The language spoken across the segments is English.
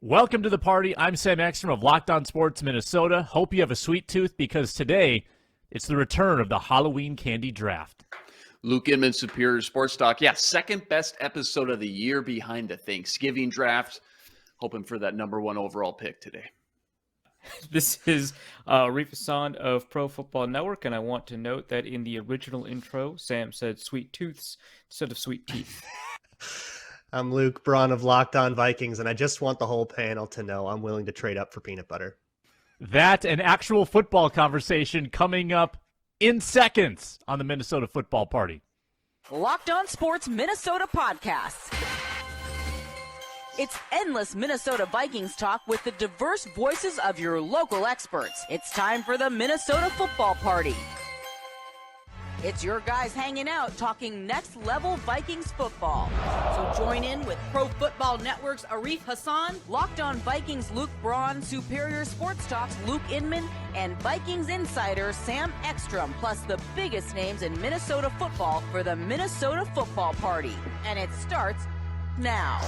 Welcome to the party. I'm Sam Ekstrom of Locked On Sports Minnesota. Hope you have a sweet tooth because today it's the return of the Halloween candy draft. Luke Inman, Superior Sports Talk. Yeah, second best episode of the year behind the Thanksgiving draft. Hoping for that number one overall pick today. This is Arif Hassan of Pro Football Network, and I want to note that in the original intro, Sam said sweet tooths instead of sweet teeth. I'm Luke Braun of Locked On Vikings, and I just want the whole panel to know I'm willing to trade up for peanut butter. That and actual football conversation coming up in seconds on the Minnesota Football Party. Locked On Sports Minnesota podcasts. It's endless Minnesota Vikings talk with the diverse voices of your local experts. It's time for the Minnesota Football Party. It's your guys hanging out talking next-level Vikings football. So join in with Pro Football Network's Arif Hassan, Locked On Vikings Luke Braun, Superior Sports Talk's Luke Inman, and Vikings insider Sam Ekstrom, plus the biggest names in Minnesota football for the Minnesota Football Party. And it starts now.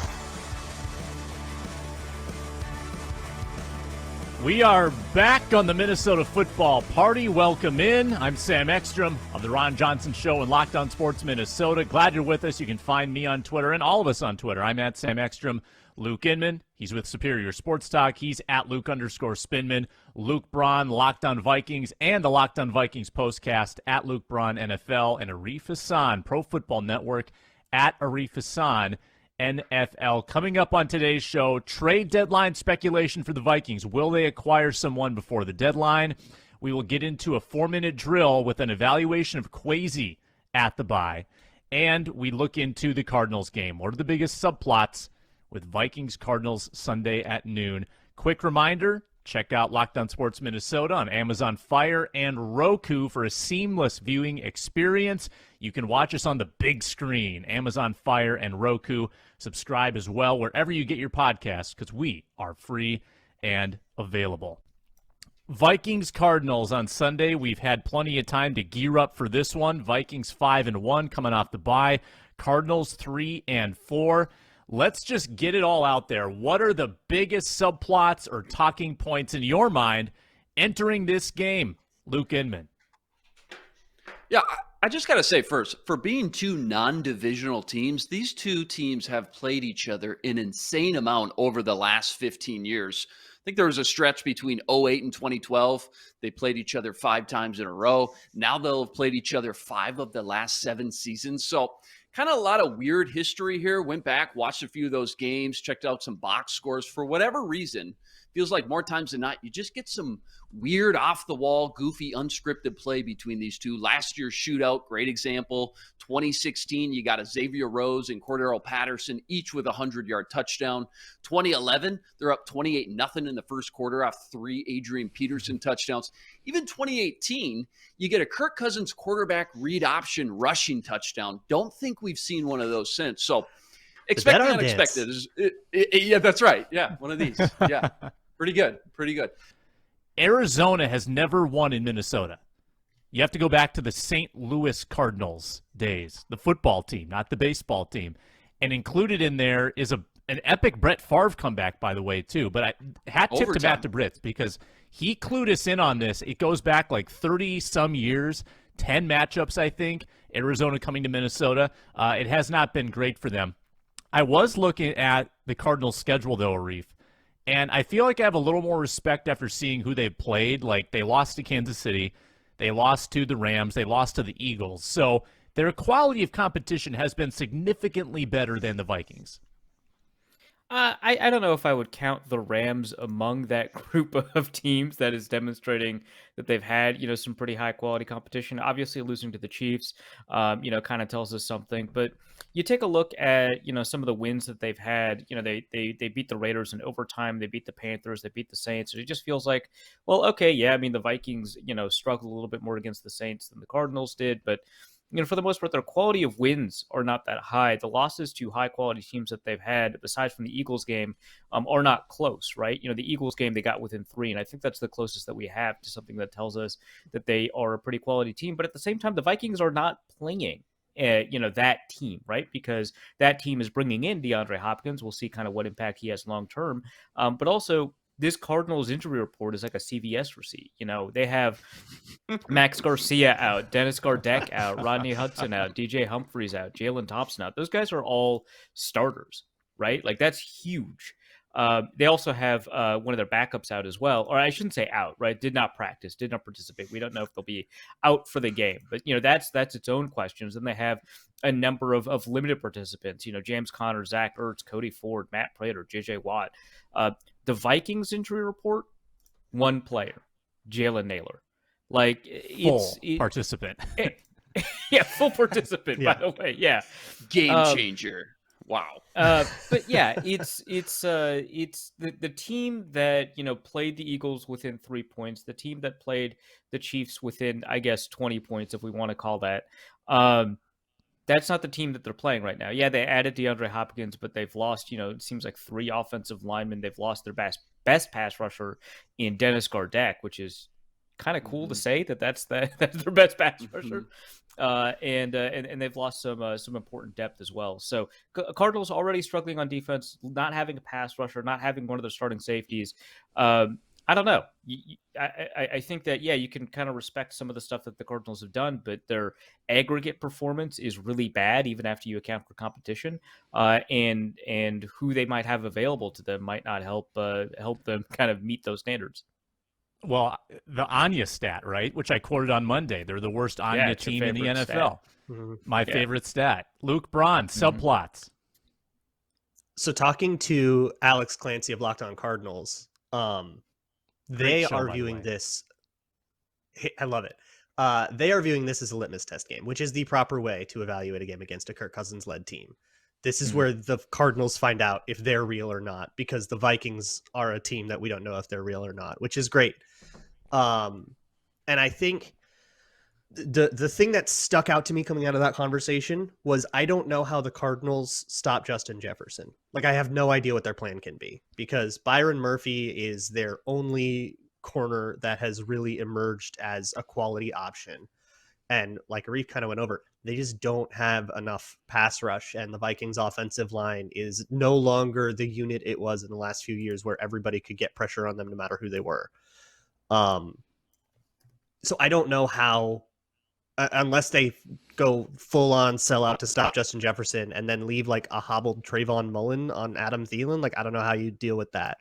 We are back on the Minnesota Football Party. Welcome in. I'm Sam Ekstrom of The Ron Johnson Show and Locked On Sports Minnesota. Glad you're with us. You can find me on Twitter and all of us on Twitter. I'm at Sam Ekstrom. Luke Inman, he's with Superior Sports Talk. He's at Luke_Spinman. Luke Braun, Locked On Vikings, and the Locked On Vikings postcast at Luke Braun NFL. And Arif Hassan, Pro Football Network, at Arif Hassan NFL. Coming up on today's show, trade deadline speculation for the Vikings. Will they acquire someone before the deadline? We will get into a 4-minute drill with an evaluation of Kwesi at the bye. And we look into the Cardinals game. What are the biggest subplots with Vikings-Cardinals Sunday at noon? Quick reminder, check out Locked On Sports Minnesota on Amazon Fire and Roku for a seamless viewing experience. You can watch us on the big screen, Amazon Fire and Roku. Subscribe as well wherever you get your podcasts because we are free and available. Vikings-Cardinals on Sunday. We've had plenty of time to gear up for this one. Vikings 5-1 coming off the bye. Cardinals 3-4. Let's just get it all out there. What are the biggest subplots or talking points in your mind entering this game, Luke Inman? Yeah, I just got to say first, for being two non-divisional teams, these two teams have played each other an insane amount over the last 15 years. I think there was a stretch between 2008 and 2012. They played each other 5 times in a row. Now they'll have played each other 5 of the last 7 seasons. So kind of a lot of weird history here. Went back, watched a few of those games, checked out some box scores. For whatever reason, feels like more times than not, you just get some weird off-the-wall, goofy, unscripted play between these two. Last year's shootout, great example. 2016, you got a Xavier Rose and Cordero Patterson, each with a 100-yard touchdown. 2011, they're up 28-0 in the first quarter off 3 Adrian Peterson touchdowns. Even 2018, you get a Kirk Cousins quarterback read option rushing touchdown. Don't think we've seen one of those since. So expect the unexpected. Yeah, that's right. Yeah, one of these. Yeah, pretty good. Pretty good. Arizona has never won in Minnesota. You have to go back to the St. Louis Cardinals days, the football team, not the baseball team. And included in there is an epic Brett Favre comeback, by the way, too. But hat tip to Matt DeBritz because he clued us in on this. It goes back like 30-some years, 10 matchups, I think, Arizona coming to Minnesota. It has not been great for them. I was looking at the Cardinals' schedule, though, Arif, and I feel like I have a little more respect after seeing who they've played. Like, they lost to Kansas City, they lost to the Rams, they lost to the Eagles. So their quality of competition has been significantly better than the Vikings. I don't know if I would count the Rams among that group of teams that is demonstrating that they've had, some pretty high quality competition. Obviously, losing to the Chiefs, kind of tells us something. But you take a look at, some of the wins that they've had. They beat the Raiders in overtime. They beat the Panthers. They beat the Saints. It just feels like, well, okay, yeah. I mean, the Vikings, struggled a little bit more against the Saints than the Cardinals did, but for the most part, their quality of wins are not that high. The losses to high-quality teams that they've had, aside from the Eagles game, are not close, right? The Eagles game, they got within 3, and I think that's the closest that we have to something that tells us that they are a pretty quality team. But at the same time, the Vikings are not playing that team, right? Because that team is bringing in DeAndre Hopkins. We'll see kind of what impact he has long term. But also, this Cardinals injury report is like a CVS receipt. They have Max Garcia out, Dennis Gardeck out, Rodney Hudson out, DJ Humphries out, Jalen Thompson out. Those guys are all starters, right? Like, that's huge. They also have one of their backups out as well, or I shouldn't say out, right? Did not practice, did not participate. We don't know if they'll be out for the game, but that's its own questions. And they have a number of limited participants. James Conner, Zach Ertz, Cody Ford, Matt Prater, JJ Watt. The Vikings injury report: one player, Jalen Naylor. Like, full participant. Yeah, full participant. By the way, yeah, game changer. Wow. But yeah, it's the team that played the Eagles within 3 points, the team that played the Chiefs within, I guess, 20 points, if we want to call that. That's not the team that they're playing right now. Yeah, they added DeAndre Hopkins, but they've lost, it seems like 3 offensive linemen. They've lost their best pass rusher in Dennis Gardeck, which is kind of cool to say that's their best pass rusher. And they've lost some important depth as well. So Cardinals already struggling on defense, not having a pass rusher, not having one of their starting safeties. I don't know. I think that, you can kind of respect some of the stuff that the Cardinals have done, but their aggregate performance is really bad, even after you account for competition. And who they might have available to them might not help them kind of meet those standards. Well, the Anya stat, right, which I quoted on Monday. They're the worst Anya team in the NFL. My favorite stat. Luke Braun, subplots. So talking to Alex Clancy of Locked On Cardinals, they are viewing this. I love it. They are viewing this as a litmus test game, which is the proper way to evaluate a game against a Kirk Cousins-led team. This is where the Cardinals find out if they're real or not, because the Vikings are a team that we don't know if they're real or not, which is great. And I think the thing that stuck out to me coming out of that conversation was I don't know how the Cardinals stop Justin Jefferson. Like, I have no idea what their plan can be, because Byron Murphy is their only corner that has really emerged as a quality option. And like Arif kind of went over, they just don't have enough pass rush, and the Vikings offensive line is no longer the unit it was in the last few years where everybody could get pressure on them no matter who they were. So I don't know how, unless they go full on sell out to stop Justin Jefferson and then leave like a hobbled Trayvon Mullen on Adam Thielen. Like, I don't know how you deal with that.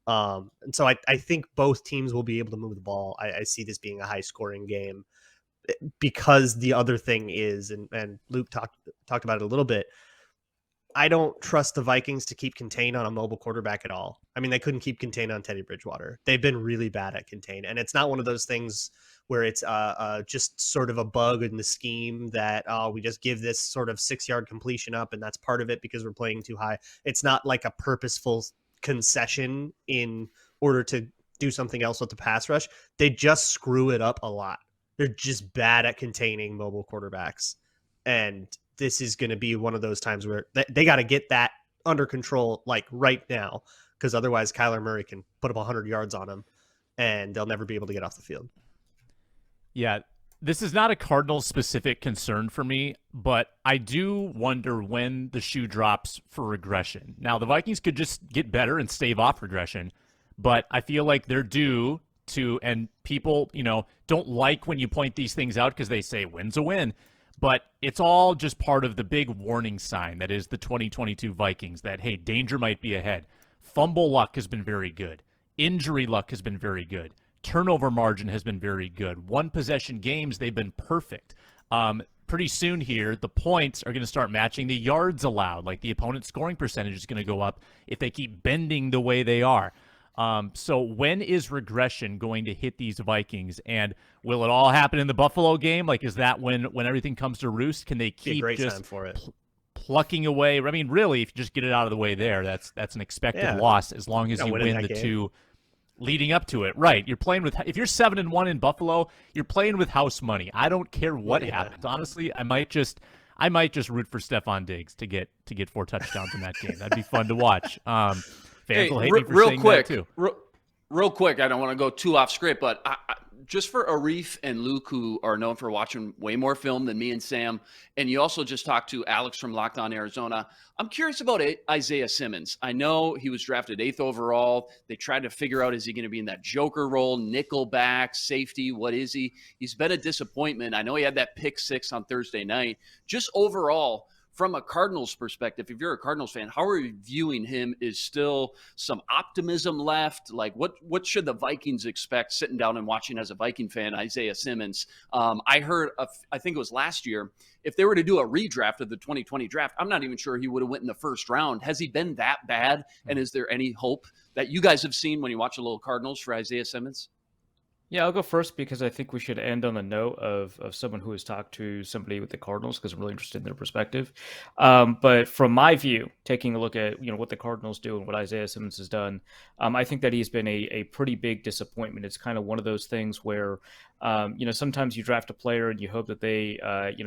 And so I think both teams will be able to move the ball. I see this being a high scoring game. Because the other thing is, and Luke talked about it a little bit, I don't trust the Vikings to keep contained on a mobile quarterback at all. I mean, they couldn't keep contained on Teddy Bridgewater. They've been really bad at contain. And it's not one of those things where it's just sort of a bug in the scheme that, we just give this sort of 6-yard completion up and that's part of it because we're playing too high. It's not like a purposeful concession in order to do something else with the pass rush. They just screw it up a lot. They're just bad at containing mobile quarterbacks. And this is going to be one of those times where they got to get that under control, like right now, because otherwise Kyler Murray can put up 100 yards on them and they'll never be able to get off the field. Yeah, this is not a Cardinals specific concern for me, but I do wonder when the shoe drops for regression. Now, the Vikings could just get better and stave off regression, but I feel like they're due to, and people, don't like when you point these things out because they say win's a win, but it's all just part of the big warning sign that is the 2022 Vikings that, hey, danger might be ahead. Fumble luck has been very good. Injury luck has been very good. Turnover margin has been very good. One possession games, they've been perfect. Pretty soon here, the points are going to start matching the yards allowed. Like, the opponent's scoring percentage is going to go up if they keep bending the way they are. So when is regression going to hit these Vikings? And will it all happen in the Buffalo game? Like, is that when everything comes to roost? Can they keep just time for it. Plucking away? I mean, really, if you just get it out of the way there, that's an expected loss as long as you win the game. Two leading up to it. Right. You're playing with, if you're 7-1 in Buffalo, you're playing with house money. I don't care what happens. Honestly, I might just root for Stephon Diggs to get 4 touchdowns in that game. That'd be fun to watch. Fans will hate me for saying that too. Real quick, I don't want to go too off script, but just for Arif and Luke, who are known for watching way more film than me and Sam, and you also just talked to Alex from Locked On Arizona, I'm curious about Isaiah Simmons. I know he was drafted 8th overall. They tried to figure out, is he going to be in that joker role, nickel back, safety? What is he? He's been a disappointment. I know he had that pick 6 on Thursday night. Just overall, from a Cardinals perspective, if you're a Cardinals fan, how are you viewing him? Is still some optimism left? Like, what should the Vikings expect sitting down and watching as a Viking fan, Isaiah Simmons? I heard, I think it was last year, if they were to do a redraft of the 2020 draft, I'm not even sure he would have went in the first round. Has he been that bad? And is there any hope that you guys have seen when you watch a little Cardinals for Isaiah Simmons? Yeah, I'll go first because I think we should end on the note of someone who has talked to somebody with the Cardinals because I'm really interested in their perspective. But from my view, taking a look at what the Cardinals do and what Isaiah Simmons has done, I think that he's been a pretty big disappointment. It's kind of one of those things where sometimes you draft a player and you hope that they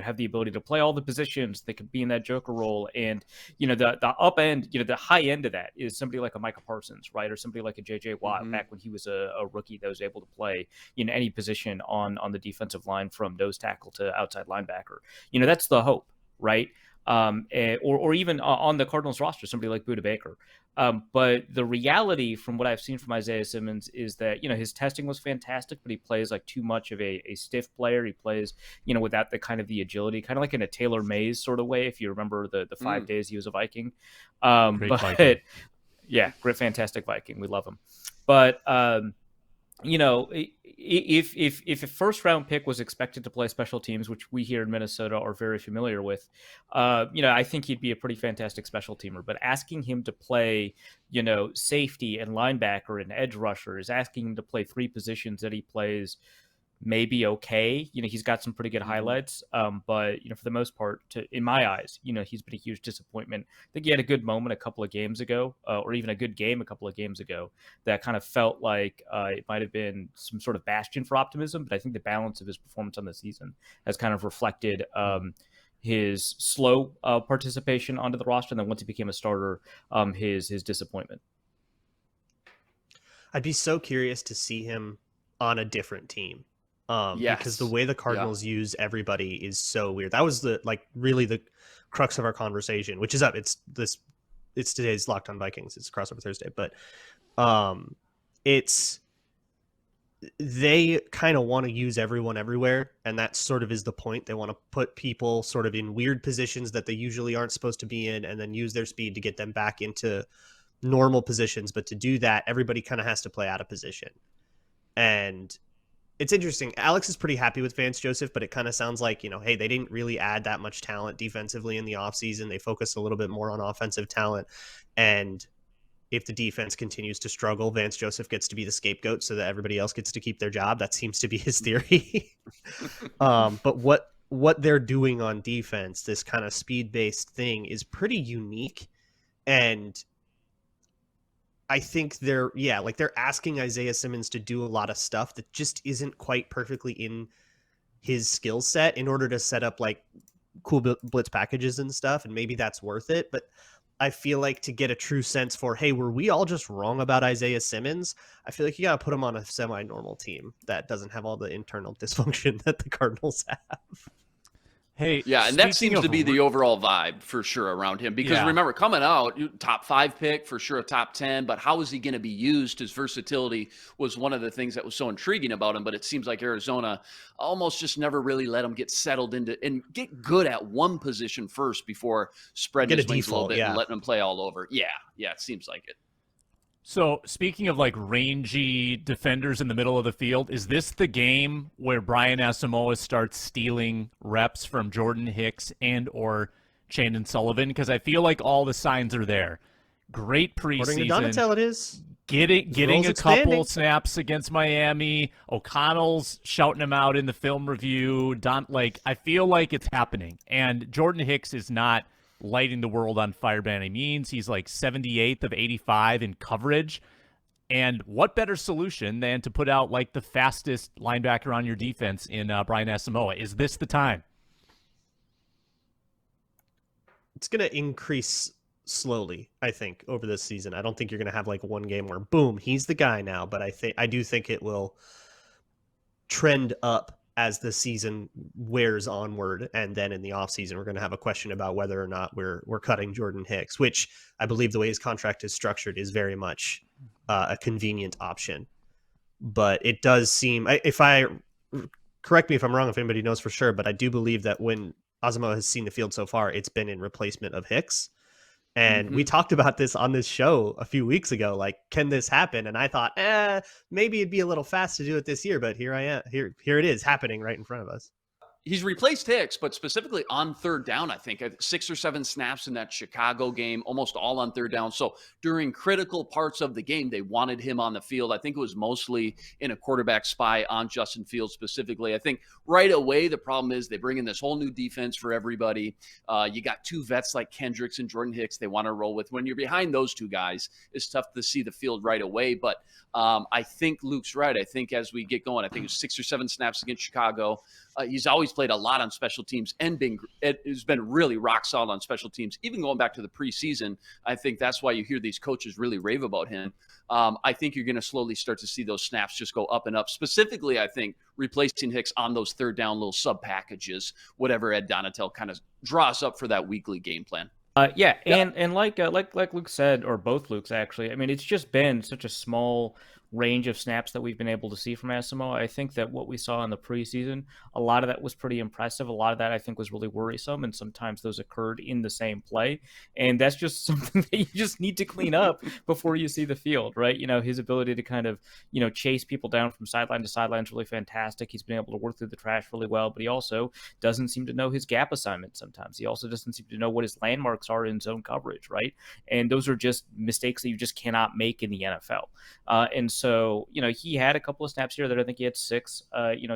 have the ability to play all the positions. They could be in that joker role, and the up end, the high end of that is somebody like a Micah Parsons, right, or somebody like a J.J. Watt back when he was a rookie that was able to play any position on the defensive line from nose tackle to outside linebacker. That's the hope, right? Or even on the Cardinals roster, somebody like Budda Baker. But the reality from what I've seen from Isaiah Simmons is that, his testing was fantastic, but he plays like too much of a stiff player. He plays, without the kind of the agility, kind of like in a Taylor Mays sort of way, if you remember the 5 days he was a Viking. Viking. Yeah, great, fantastic Viking. We love him. But, if a first round pick was expected to play special teams, which we here in Minnesota are very familiar with, I think he'd be a pretty fantastic special teamer. But asking him to play, safety and linebacker and edge rusher is asking him to play 3 positions that he plays maybe okay. He's got some pretty good highlights, but for the most part, in my eyes, he's been a huge disappointment. I think he had a good moment a couple of games ago, or even a good game a couple of games ago, that kind of felt like it might have been some sort of bastion for optimism. But I think the balance of his performance on the season has kind of reflected his slow participation onto the roster, and then once he became a starter, his disappointment. I'd be so curious to see him on a different team. Because the way the Cardinals use everybody is so weird. That was really the crux of our conversation, which is up. It's today's Locked On Vikings. It's Crossover Thursday, but they kind of want to use everyone everywhere, and that sort of is the point. They want to put people sort of in weird positions that they usually aren't supposed to be in, and then use their speed to get them back into normal positions. But to do that, everybody kind of has to play out of position, and it's interesting. Alex is pretty happy with Vance Joseph, but it kind of sounds like, hey, they didn't really add that much talent defensively in the offseason. They focused a little bit more on offensive talent. And if the defense continues to struggle, Vance Joseph gets to be the scapegoat so that everybody else gets to keep their job. That seems to be his theory. But what they're doing on defense, this kind of speed-based thing, is pretty unique. And I think they're asking Isaiah Simmons to do a lot of stuff that just isn't quite perfectly in his skill set in order to set up like cool blitz packages and stuff. And maybe that's worth it. But I feel like to get a true sense for, hey, were we all just wrong about Isaiah Simmons? I feel like you got to put him on a semi-normal team that doesn't have all the internal dysfunction that the Cardinals have. Hey, yeah, and that seems to be the overall vibe for sure around him. Because remember, coming out, top 5 pick, for sure a top 10, but how is he going to be used? His versatility was one of the things that was so intriguing about him, but it seems like Arizona almost just never really let him get settled into and get good at one position first before spreading his wings a little bit and letting him play all over. Yeah, it seems like it. So, speaking of like rangy defenders in the middle of the field, is this the game where Brian Asamoah starts stealing reps from Jordan Hicks and or Chandon Sullivan? Because I feel like all the signs are there. Great preseason. According to Donatel, it is. Getting a couple snaps against Miami. O'Connell's shouting him out in the film review. I feel like it's happening. And Jordan Hicks is not lighting the world on fire by any means. He's like 78th of 85 in coverage. And what better solution than to put out like the fastest linebacker on your defense in Brian Asamoah? Is this the time? It's going to increase slowly, I think, over this season. I don't think you're going to have like one game where boom, he's the guy now, but I do think it will trend up as the season wears onward, and then in the offseason we're going to have a question about whether or not we're cutting Jordan Hicks, which I believe the way his contract is structured is very much a convenient option. But it does seem, correct me if I'm wrong, if anybody knows for sure, but I do believe that when Asamoah has seen the field so far, it's been in replacement of Hicks. And we talked about this on this show a few weeks ago, like, can this happen? And I thought, maybe it'd be a little fast to do it this year, but here I am. Here it is happening right in front of us. He's replaced Hicks, but specifically on third down, I think 6 or 7 snaps in that Chicago game, almost all on third down. So during critical parts of the game, they wanted him on the field. I think it was mostly in a quarterback spy on Justin Fields specifically. I think right away, the problem is they bring in this whole new defense for everybody. You got 2 vets like Kendricks and Jordan Hicks they want to roll with. When you're behind those 2 guys, it's tough to see the field right away. But I think Luke's right. I think as we get going, I think it was 6 or 7 snaps against Chicago. He's always played a lot on special teams and has been really rock solid on special teams, even going back to the preseason. I think that's why you hear these coaches really rave about him. I think you're going to slowly start to see those snaps just go up and up. Specifically, I think replacing Hicks on those third down little sub packages, whatever Ed Donatel kind of draws up for that weekly game plan. And like Luke said, or both Lukes actually, I mean, it's just been such a small range of snaps that we've been able to see from Asamoah. I think that what we saw in the preseason, a lot of that was pretty impressive. A lot of that I think was really worrisome, and sometimes those occurred in the same play. And that's just something that you just need to clean up before you see the field, right? You know, his ability to kind of, you know, chase people down from sideline to sideline is really fantastic. He's been able to work through the trash really well, but he also doesn't seem to know his gap assignment sometimes. He also doesn't seem to know what his landmarks are in zone coverage, right? And those are just mistakes that you just cannot make in the NFL. And so, you know, he had a couple of snaps here that I think he had 6,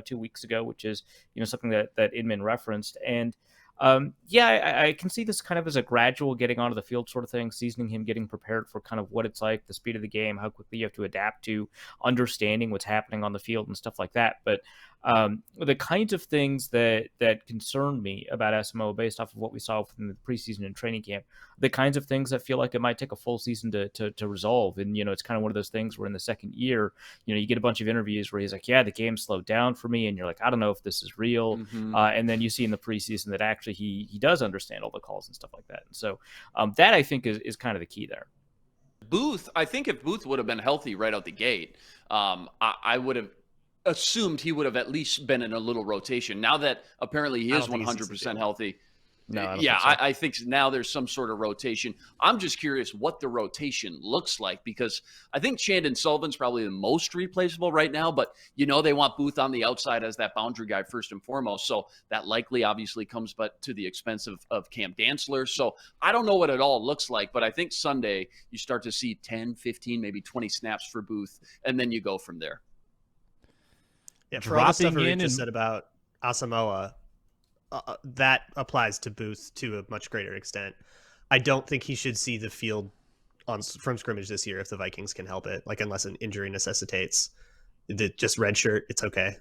2 weeks ago, which is, you know, something that Inman referenced. And I can see this kind of as a gradual getting onto the field sort of thing, seasoning him, getting prepared for kind of what it's like, the speed of the game, how quickly you have to adapt to understanding what's happening on the field and stuff like that. But the kinds of things that concern me about Asamoah based off of what we saw within the preseason and training camp, the kinds of things that feel like it might take a full season to resolve. And, you know, it's kind of one of those things where in the second year, you know, you get a bunch of interviews where he's like, yeah, the game slowed down for me. And you're like, I don't know if this is real. And then you see in the preseason that actually he does understand all the calls and stuff like that. And so that I think is kind of the key there. Booth, I think if Booth would have been healthy right out the gate, I would have assumed he would have at least been in a little rotation. Now that apparently he is 100% healthy. No, I think now there's some sort of rotation. I'm just curious what the rotation looks like, because I think Chandon Sullivan's probably the most replaceable right now, but you know they want Booth on the outside as that boundary guy first and foremost. So that likely obviously comes but to the expense of Cam Dantzler. So I don't know what it all looks like, but I think Sunday you start to see 10, 15, maybe 20 snaps for Booth, and then you go from there. Yeah, for all the stuff Rick just said about Asamoah, that applies to Booth to a much greater extent. I don't think he should see the field from scrimmage this year if the Vikings can help it. Like, unless an injury necessitates just redshirt, it's okay.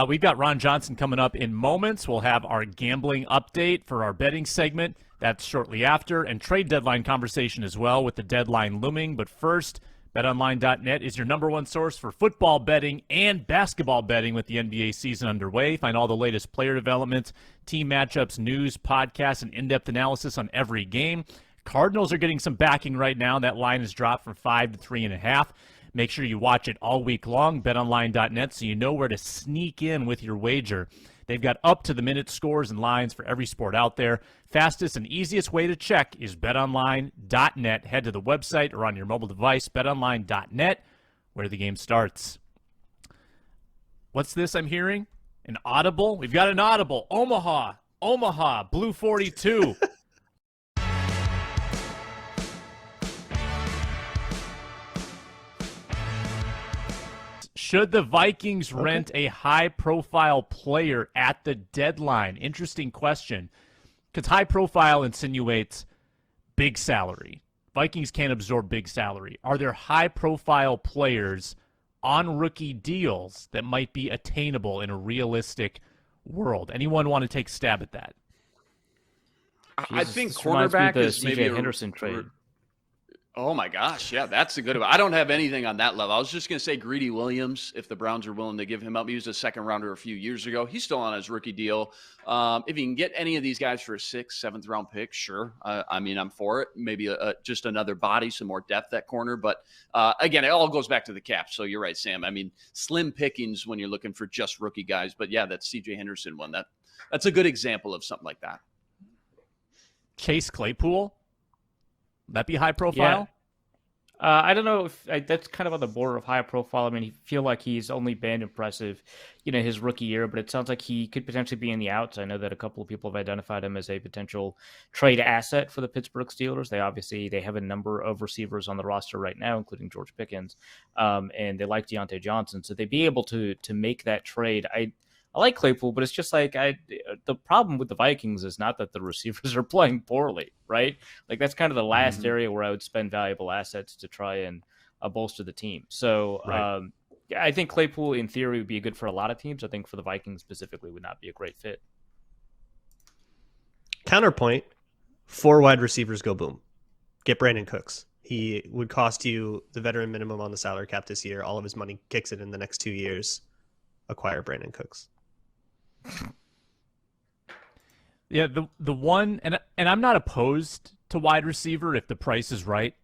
We've got Ron Johnson coming up in moments. We'll have our gambling update for our betting segment. That's shortly after, and trade deadline conversation as well, with the deadline looming. But first, BetOnline.net is your number one source for football betting and basketball betting with the NBA season underway. Find all the latest player developments, team matchups, news, podcasts, and in-depth analysis on every game. Cardinals are getting some backing right now. That line has dropped from 5 to 3.5. Make sure you watch it all week long, BetOnline.net, so you know where to sneak in with your wager. They've got up-to-the-minute scores and lines for every sport out there. Fastest and easiest way to check is betonline.net. Head to the website or on your mobile device, betonline.net, where the game starts. What's this I'm hearing? An audible? We've got an audible. Omaha, Blue 42. Should the Vikings rent a high-profile player at the deadline? Interesting question, because high-profile insinuates big salary. Vikings can't absorb big salary. Are there high-profile players on rookie deals that might be attainable in a realistic world? Anyone want to take a stab at that? I think quarterback is maybe CJ Henderson trade. Oh my gosh, yeah, that's a good one. I don't have anything on that level. I was just going to say Greedy Williams, if the Browns are willing to give him up. He was a second rounder a few years ago. He's still on his rookie deal. If you can get any of these guys for a 6th, 7th round pick, sure. I mean, I'm for it. Maybe just another body, some more depth at corner. But again, it all goes back to the cap. So you're right, Sam. I mean, slim pickings when you're looking for just rookie guys. But yeah, that C.J. Henderson one, that's a good example of something like that. Chase Claypool? That be high profile? Yeah. I don't know if that's kind of on the border of high profile. I mean, I feel like he's only been impressive, his rookie year, but it sounds like he could potentially be in the outs. I know that a couple of people have identified him as a potential trade asset for the Pittsburgh Steelers. They have a number of receivers on the roster right now, including George Pickens, and they like Deontay Johnson. So they'd be able to make that trade. I like Claypool, but it's just like the problem with the Vikings is not that the receivers are playing poorly, right? Like that's kind of the last area where I would spend valuable assets to try and bolster the team. So Right. I think Claypool in theory would be good for a lot of teams. I think for the Vikings specifically would not be a great fit. Counterpoint, 4 wide receivers go boom. Get Brandon Cooks. He would cost you the veteran minimum on the salary cap this year. All of his money kicks in the next 2 years. Acquire Brandon Cooks. Yeah, the one, and I'm not opposed to wide receiver if the price is right.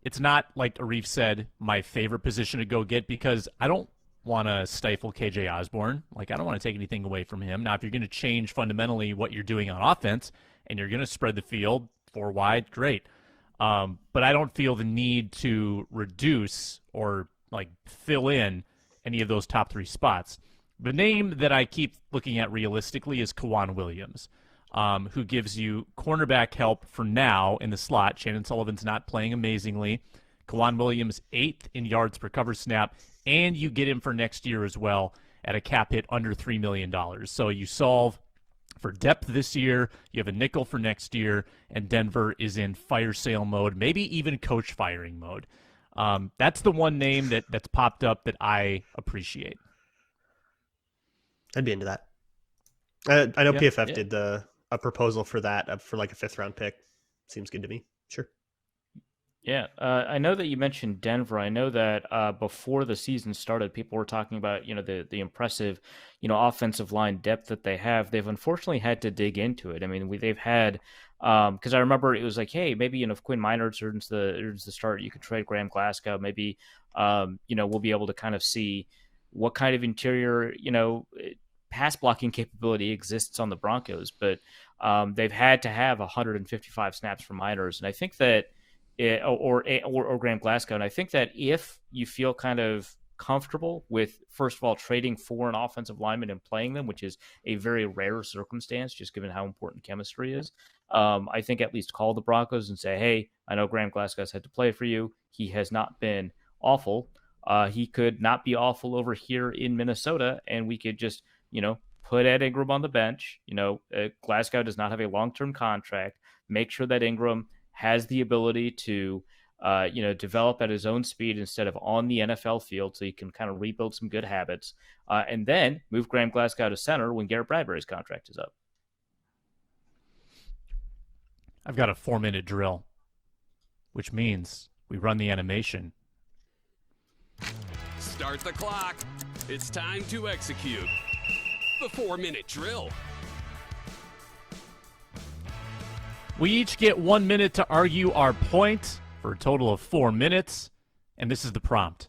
It's not, like Arif said, my favorite position to go get because I don't want to stifle KJ Osborne. Like, I don't want to take anything away from him. Now, if you're going to change fundamentally what you're doing on offense and you're going to spread the field 4 wide, great. But I don't feel the need to reduce or, like, fill in any of those top 3 spots. The name that I keep looking at realistically is Kawan Williams, who gives you cornerback help for now in the slot. Shannon Sullivan's not playing amazingly. Kawan Williams 8th in yards per cover snap, and you get him for next year as well at a cap hit under $3 million. So you solve for depth this year, you have a nickel for next year, and Denver is in fire sale mode, maybe even coach firing mode. That's the one name that's popped up that I appreciate. I'd be into that. I know Yeah, PFF yeah. did a proposal for that for like a 5th round pick. Seems good to me. Sure. Yeah, I know that you mentioned Denver. I know that before the season started, people were talking about the impressive offensive line depth that they have. They've unfortunately had to dig into it. I mean, they've had because I remember it was like, hey, maybe if Quinn Miners earns the start, you could trade Graham Glasgow. Maybe we'll be able to kind of see what kind of interior pass blocking capability exists on the Broncos, but they've had to have 155 snaps for Miners, and I think that. Or Graham Glasgow. And I think that if you feel kind of comfortable with, first of all, trading for an offensive lineman and playing them, which is a very rare circumstance, just given how important chemistry is, I think at least call the Broncos and say, hey, I know Graham Glasgow's had to play for you. He has not been awful. He could not be awful over here in Minnesota, and we could just, put Ed Ingram on the bench. Glasgow does not have a long-term contract. Make sure that Ingram has the ability to, develop at his own speed instead of on the NFL field, so he can kind of rebuild some good habits, and then move Graham Glasgow to center when Garrett Bradbury's contract is up. I've got a 4-minute drill, which means we run the animation. Start the clock. It's time to execute the 4-minute drill. We each get 1 minute to argue our point for a total of 4 minutes, and this is the prompt.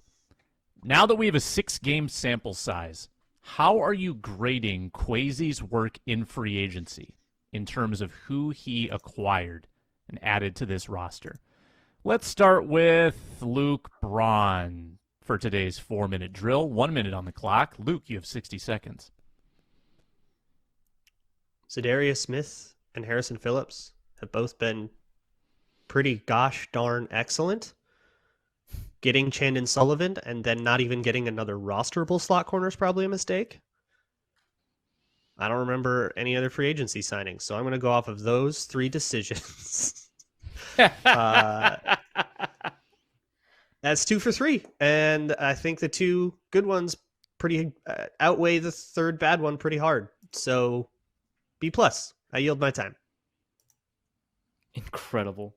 Now that we have a 6-game sample size, how are you grading Kwesi's work in free agency in terms of who he acquired and added to this roster? Let's start with Luke Braun for today's 4-minute drill. 1 minute on the clock. Luke, you have 60 seconds. Za'Darius Smith and Harrison Phillips have both been pretty gosh darn excellent. Getting Chandon Sullivan and then not even getting another rosterable slot corner is probably a mistake. I don't remember any other free agency signings, so I'm going to go off of those 3 decisions. That's 2 for 3, and I think the 2 good ones pretty outweigh the 3rd bad one pretty hard. So B+. I yield my time. Incredible.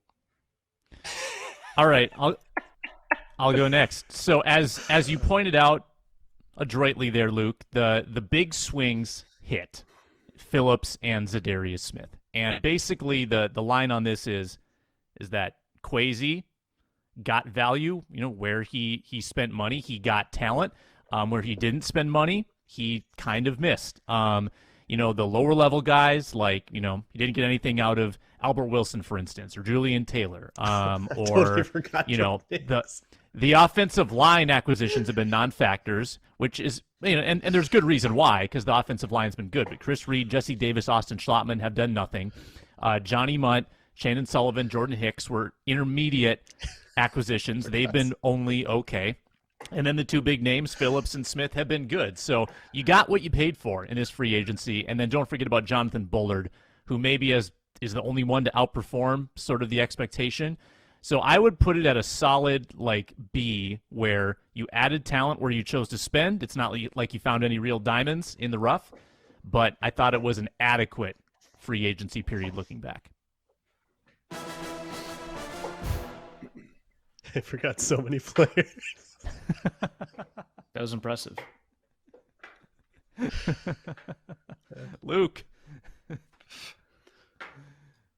All right, I'll go next. So as you pointed out adroitly there, Luke, the big swings hit Phillips and za'darius Smith. And basically the line on this is that Kwesi got value, where he spent money, he got talent. Where he didn't spend money, he kind of missed. The lower level guys, like, he didn't get anything out of Albert Wilson, for instance, or Julian Taylor, or, the offensive line acquisitions have been non-factors, which is, and there's good reason why, because the offensive line's been good. But Chris Reed, Jesse Davis, Austin Schlottman have done nothing. Johnny Munt, Shannon Sullivan, Jordan Hicks were intermediate acquisitions. They've been only okay. And then the two big names, Phillips and Smith, have been good. So you got what you paid for in this free agency. And then don't forget about Jonathan Bullard, who maybe is the only one to outperform sort of the expectation. So I would put it at a solid B, where you added talent where you chose to spend. It's not like you found any real diamonds in the rough, but I thought it was an adequate free agency period looking back. I forgot so many players. That was impressive. Luke.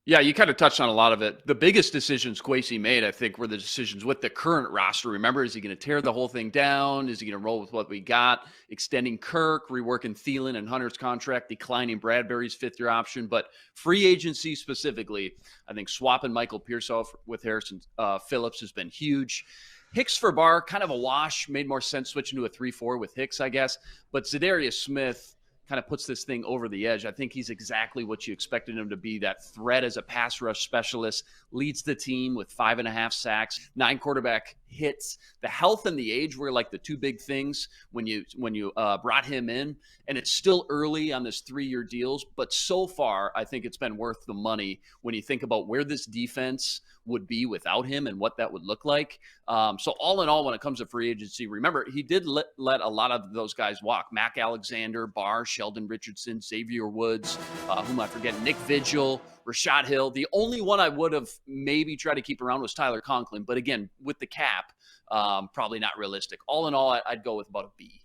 Yeah, you kind of touched on a lot of it. The biggest decisions Kwesi made, I think, were the decisions with the current roster. Remember, is he going to tear the whole thing down? Is he going to roll with what we got? Extending Kirk, reworking Thielen and Hunter's contract, declining Bradbury's fifth-year option. But free agency specifically, I think swapping Michael Pierce off with Harrison Phillips has been huge. Hicks for Barr, kind of a wash. Made more sense switching to a 3-4 with Hicks, I guess. But za'darius Smith kind of puts this thing over the edge. I think he's exactly what you expected him to be, that threat as a pass rush specialist, leads the team with 5.5 sacks, 9 quarterback hits. The health and the age were like the two big things when you brought him in, and it's still early on this 3-year deals, but so far I think it's been worth the money when you think about where this defense would be without him and what that would look like. So all in all, when it comes to free agency, remember, he did let a lot of those guys walk. Mac Alexander, Barr, Sheldon Richardson, Xavier Woods, whom I forget, Nick Vigil, Rashad Hill. The only one I would have maybe tried to keep around was Tyler Conklin. But again, with the cap, probably not realistic. All in all, I'd go with about a B.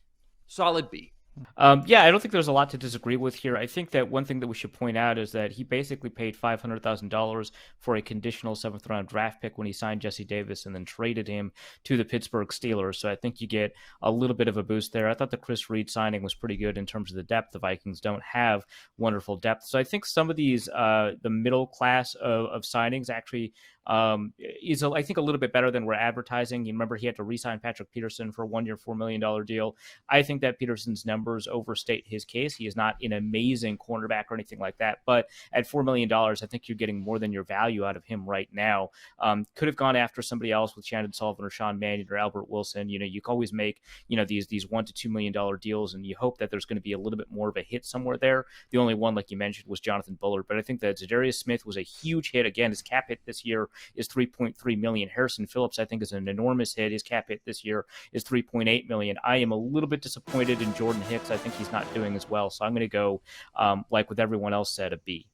Solid B. Yeah, I don't think there's a lot to disagree with here. I think that one thing that we should point out is that he basically paid $500,000 for a conditional 7th-round draft pick when he signed Jesse Davis and then traded him to the Pittsburgh Steelers. So I think you get a little bit of a boost there. I thought the Chris Reed signing was pretty good in terms of the depth. The Vikings don't have wonderful depth. So I think some of these, the middle class of signings actually is, I think, a little bit better than we're advertising. You remember he had to re-sign Patrick Peterson for a 1-year, $4 million deal. I think that Peterson's numbers overstate his case. He is not an amazing cornerback or anything like that, but at $4 million, I think you're getting more than your value out of him right now. Could have gone after somebody else with Shannon Sullivan or Sean Mannion or Albert Wilson. You can always make, these $1 to $2 million deals, and you hope that there's going to be a little bit more of a hit somewhere there. The only one, like you mentioned, was Jonathan Bullard, but I think that za'darius Smith was a huge hit. Again, his cap hit this year is $3.3 million. Harrison Phillips, I think, is an enormous hit. His cap hit this year is $3.8 million. I am a little bit disappointed in Jordan Hicks. I think he's not doing as well. So I'm going to go, like with everyone else said, a B.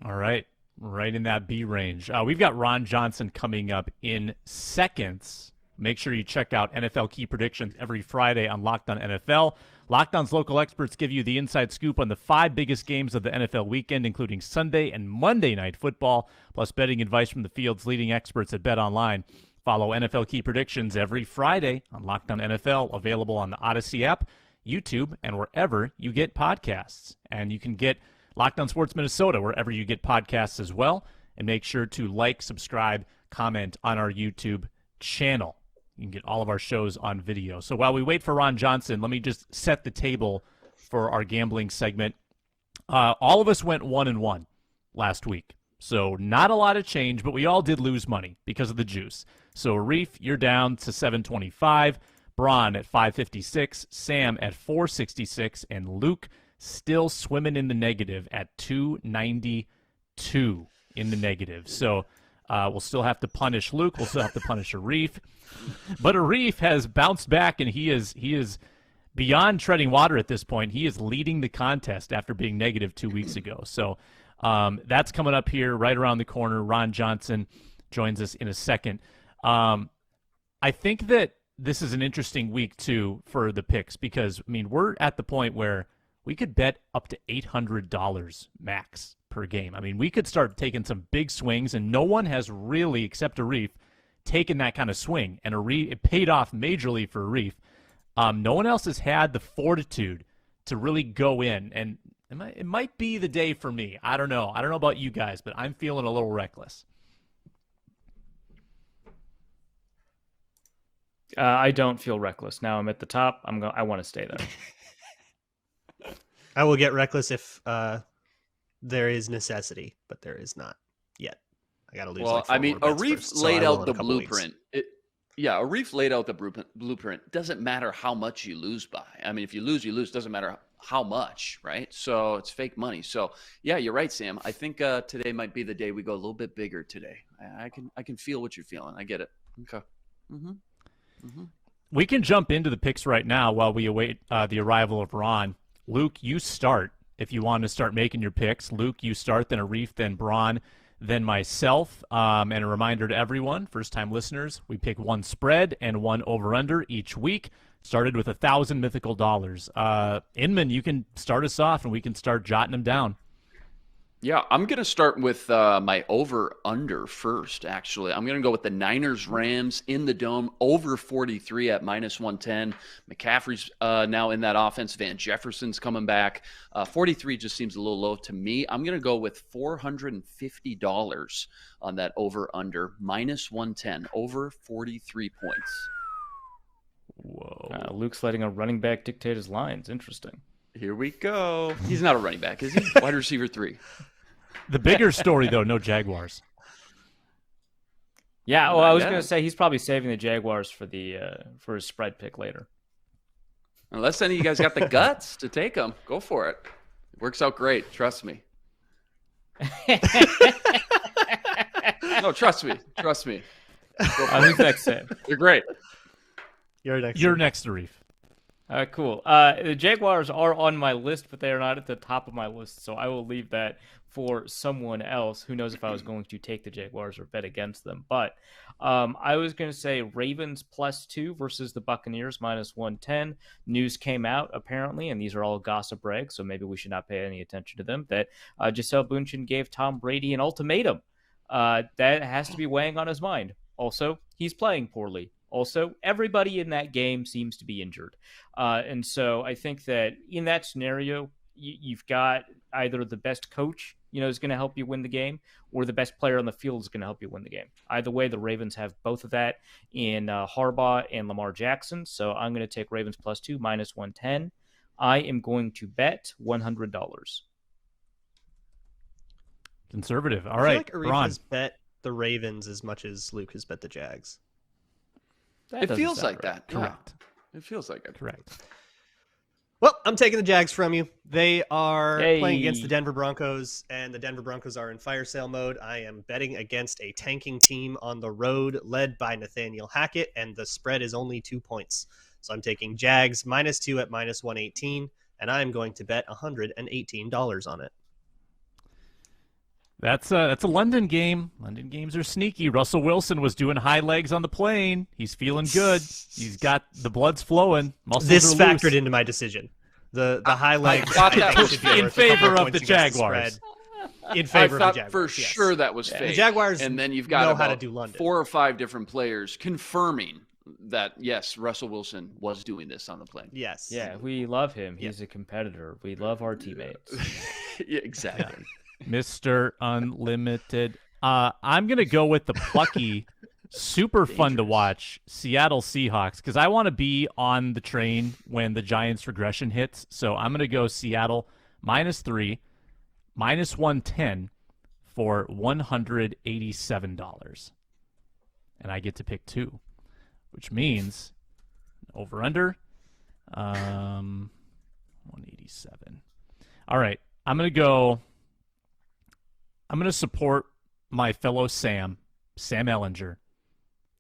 All right. Right in that B range. We've got Ron Johnson coming up in seconds. Make sure you check out NFL Key Predictions every Friday on Locked On NFL. Locked On's local experts give you the inside scoop on the 5 biggest games of the NFL weekend, including Sunday and Monday Night Football, plus betting advice from the field's leading experts at BetOnline. Follow NFL Key Predictions every Friday on Locked On NFL, available on the Odyssey app, YouTube, and wherever you get podcasts. And you can get Locked On Sports Minnesota wherever you get podcasts as well. And make sure to like, subscribe, comment on our YouTube channel. You can get all of our shows on video. So while we wait for Ron Johnson, let me just set the table for our gambling segment. All of us went 1-1 last week. So not a lot of change, but we all did lose money because of the juice. So Reef, you're down to 725, Braun at 556, Sam at 466, and Luke still swimming in the negative at 292 in the negative. So we'll still have to punish Luke. We'll still have to punish Arif. But Arif has bounced back, and he is beyond treading water at this point. He is leading the contest after being negative 2 weeks ago. So that's coming up here right around the corner. Ron Johnson joins us in a second. I think that this is an interesting week, too, for the picks because, I mean, we're at the point where we could bet up to $800 max per game. I mean, we could start taking some big swings, and no one has really, except Arif, taken that kind of swing. And it paid off majorly for Arif. No one else has had the fortitude to really go in, and it might be the day for me. I don't know. I don't know about you guys, but I'm feeling a little reckless. I don't feel reckless. Now I'm at the top. I want to stay there. I will get reckless if there is necessity, but there is not yet. I got to lose. Well, like 4 I mean, more bets Arif first, so laid I will out in a the couple weeks. blueprint. Arif laid out the blueprint. Doesn't matter how much you lose by. I mean, if you lose, you lose. Doesn't matter how much, right? So it's fake money. So yeah, you're right, Sam. I think today might be the day we go a little bit bigger today. I can feel what you're feeling. I get it. Okay. We can jump into the picks right now while we await the arrival of Ron. Luke, you start if you want to start making your picks. Luke, you start, then Arif, then Braun, then myself. And a reminder to everyone, first-time listeners, we pick one spread and one over-under each week. Started with 1,000 mythical dollars. Inman, you can start us off, and we can start jotting them down. Yeah, I'm going to start with my over-under first, actually. I'm going to go with the Niners-Rams in the Dome, over 43 at -110. McCaffrey's now in that offense. Van Jefferson's coming back. 43 just seems a little low to me. I'm going to go with $450 on that over-under, -110, over 43 points. Whoa. Luke's letting a running back dictate his lines. Interesting. Here we go. He's not a running back, is he? Wide receiver 3. The bigger story, though, no Jaguars. Yeah, well, I was Yeah. going to say he's probably saving the Jaguars for his spread pick later. Unless any of you guys got the guts to take them, go for it. It works out great. Trust me. No, trust me. Trust me. Who's next, Sam? You're great. You're next. You're next, Arif. Cool. The Jaguars are on my list, but they are not at the top of my list, so I will leave that for someone else. Who knows if I was going to take the Jaguars or bet against them. But I was going to say Ravens +2 versus the Buccaneers -110. News came out, apparently, and these are all gossip rags, so maybe we should not pay any attention to them, that Gisele Bündchen gave Tom Brady an ultimatum. That has to be weighing on his mind. Also, he's playing poorly. Also, everybody in that game seems to be injured. And so I think that in that scenario, you've got either the best coach, is going to help you win the game, or the best player on the field is going to help you win the game. Either way, the Ravens have both of that in Harbaugh and Lamar Jackson. So I'm going to take Ravens +2, -110. I am going to bet $100. Conservative. All I feel right, like Arif Ron. has bet the Ravens as much as Luke has bet the Jags. That It doesn't feels sound like right. that. Yeah. Correct. It feels like it. Correct. Well, I'm taking the Jags from you. They are Hey. playing against the Denver Broncos, and the Denver Broncos are in fire sale mode. I am betting against a tanking team on the road led by Nathaniel Hackett, and the spread is only 2 points. So I'm taking Jags -2 at -118, and I'm going to bet $118 on it. That's a London game. London games are sneaky. Russell Wilson was doing high legs on the plane. He's feeling good. He's got the blood's flowing. Muscles This are factored loose. into my decision. The high legs thought that think was should be in worth a couple favor of points the against Jaguars. spread. In I favor thought of the Jaguars, for yes. sure that was fake. The Jaguars and then you've got know how to about do London. 4 or 5 different players confirming that, yes, Russell Wilson was doing this on the plane. Yes. Yeah, we love him. He's a competitor. We love our teammates. Yeah, exactly. Mr. Unlimited. I'm going to go with the plucky, super fun to watch Seattle Seahawks because I want to be on the train when the Giants regression hits. So I'm going to go Seattle -3, -110 for $187. And I get to pick 2, which means over-under 187. All right, I'm going to support my fellow Sam Ehlinger,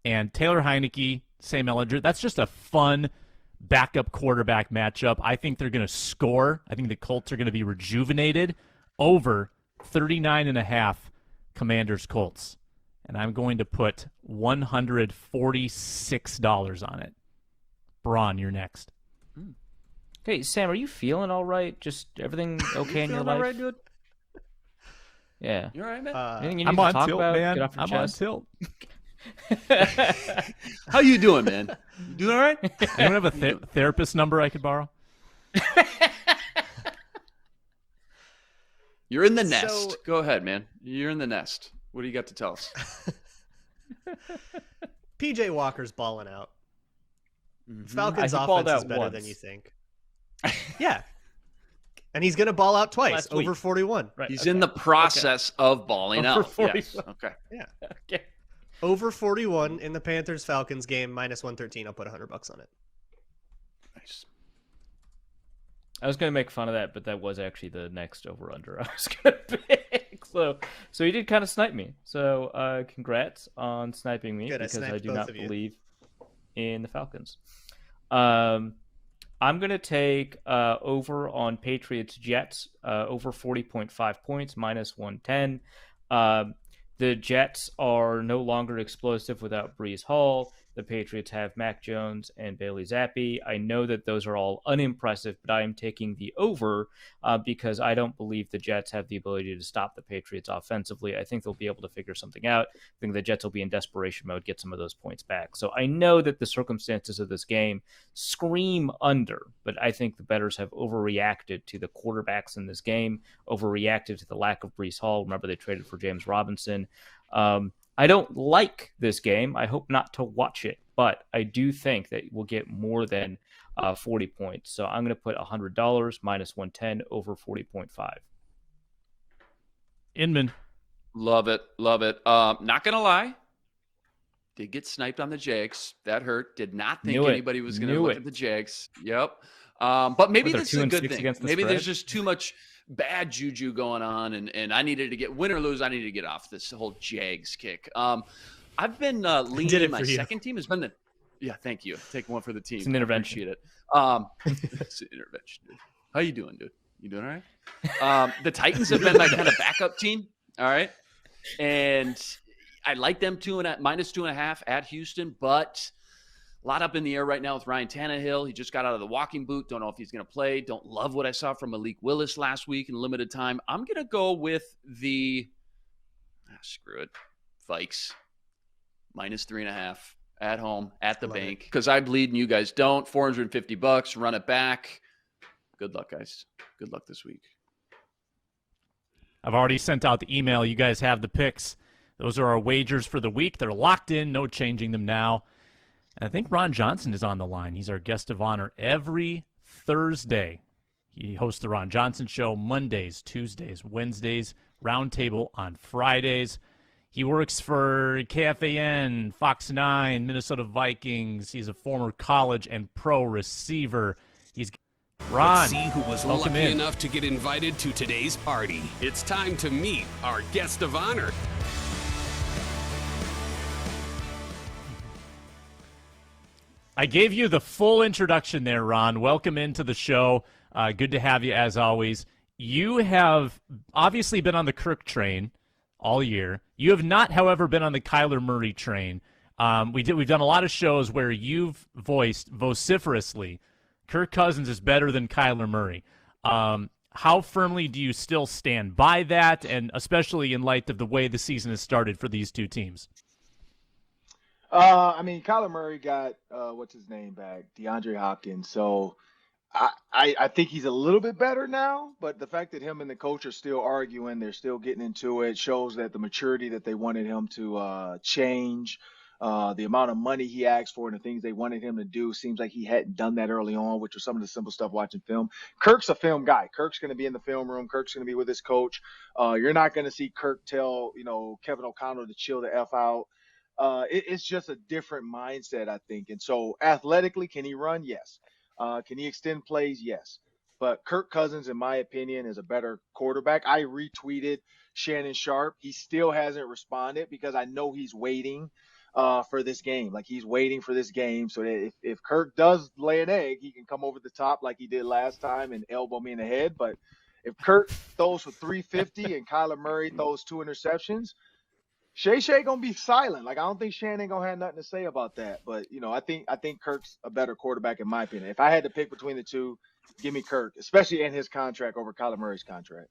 and Taylor Heineke, Sam Ehlinger. That's just a fun backup quarterback matchup. I think they're going to score. I think the Colts are going to be rejuvenated over 39.5 Commanders Colts. and I'm going to put $146 on it. Braun, you're next. Okay, Sam, are you feeling all right? Just everything okay in your life? All right, dude? Yeah. You all right, man? Anything you need I'm to on talk tilt, about? man. Get off your I'm chest. on tilt. How you doing, man? You doing all right? You don't have a therapist number I could borrow? You're in the nest. So- Go ahead, man. You're in the nest. What do you got to tell us? PJ Walker's balling out. Falcons He balled offense is out better once. than you think. Yeah. And he's going to ball out twice, Last week. over 41. Right. He's in the process of balling Over out. 40. Yes. Okay. Okay. Over 41 in the Panthers-Falcons game, minus 113. I'll put $100 on it. Nice. I was going to make fun of that, but that was actually the next over-under I was going to pick. So he did kind of snipe me. So congrats on sniping me Good, I because I sniped do both not of you. believe in the Falcons. I'm going to take over on Patriots-Jets, over 40.5 points, minus 110. The Jets are no longer explosive without Breece Hall. The Patriots have Mac Jones and Bailey Zappi. I know that those are all unimpressive, but I am taking the over because I don't believe the Jets have the ability to stop the Patriots offensively. I think they'll be able to figure something out. I think the Jets will be in desperation mode, get some of those points back. So I know that the circumstances of this game scream under, but I think the bettors have overreacted to the quarterbacks in this game, overreacted to the lack of Breece Hall. Remember, they traded for James Robinson. I don't like this game. I hope not to watch it, but I do think that we'll get more than 40 points. So I'm going to put $100 minus 110 over 40.5. Inman. Love it. Love it. Not going to lie. Did get sniped on the Jags. That hurt. Did not think Knew it. anybody was going to Knew look it. at the Jags. Yep. But maybe They're this is a 2-6 good thing. against the Maybe there's spread. just too much bad juju going on, and I needed to get, win or lose, I needed to get off this whole Jags kick. I've been Did leaning it my for you. second team has been the thank you. Take one for the team. It's an intervention. I appreciate it. It's an intervention, dude. How you doing, dude? You doing all right? The Titans have been my kind of backup team. All right. And I like them minus 2.5 at Houston, but a lot up in the air right now with Ryan Tannehill. He just got out of the walking boot. Don't know if he's going to play. Don't love what I saw from Malik Willis last week in limited time. I'm going to go with the screw it, Vikes. Minus 3.5 at home at the Love bank because I bleed and you guys don't. $450. Run it back. Good luck, guys. Good luck this week. I've already sent out the email. You guys have the picks. Those are our wagers for the week. They're locked in. No changing them now. And I think Ron Johnson is on the line. He's our guest of honor every Thursday. He hosts the Ron Johnson Show Mondays, Tuesdays, Wednesdays, Roundtable on Fridays. He works for KFAN, Fox 9, Minnesota Vikings. He's a former college and pro receiver. He's Ron. Let's see who was welcome lucky in. enough to get invited to today's party. It's time to meet our guest of honor. I gave you the full introduction there, Ron. Welcome into the show. Good to have you as always. You have obviously been on the Kirk train all year. You have not, however, been on the Kyler Murray train. We've done a lot of shows where you've voiced vociferously Kirk Cousins is better than Kyler Murray. How firmly do you still stand by that, and especially in light of the way the season has started for these two teams? I mean, Kyler Murray got what's his name back, DeAndre Hopkins. So I think he's a little bit better now. But the fact that him and the coach are still arguing, they're still getting into it, shows that the maturity that they wanted him to change, the amount of money he asked for, and the things they wanted him to do seems like he hadn't done that early on, which was some of the simple stuff watching film. Kirk's a film guy. Kirk's going to be in the film room. Kirk's going to be with his coach. You're not going to see Kirk tell Kevin O'Connell to chill the F out. It's just a different mindset, I think. And so athletically, can he run? Yes. Can he extend plays? Yes. But Kirk Cousins, in my opinion, is a better quarterback. I retweeted Shannon Sharp. He still hasn't responded because I know he's waiting for this game. Like, he's waiting for this game so that if Kirk does lay an egg, he can come over the top like he did last time and elbow me in the head. But if Kirk throws for 350 and Kyler Murray throws 2 interceptions, Shay gonna be silent. Like I don't think Shannon gonna have nothing to say about that. But I think Kirk's a better quarterback in my opinion. If I had to pick between the two, give me Kirk, especially in his contract over Kyler Murray's contract.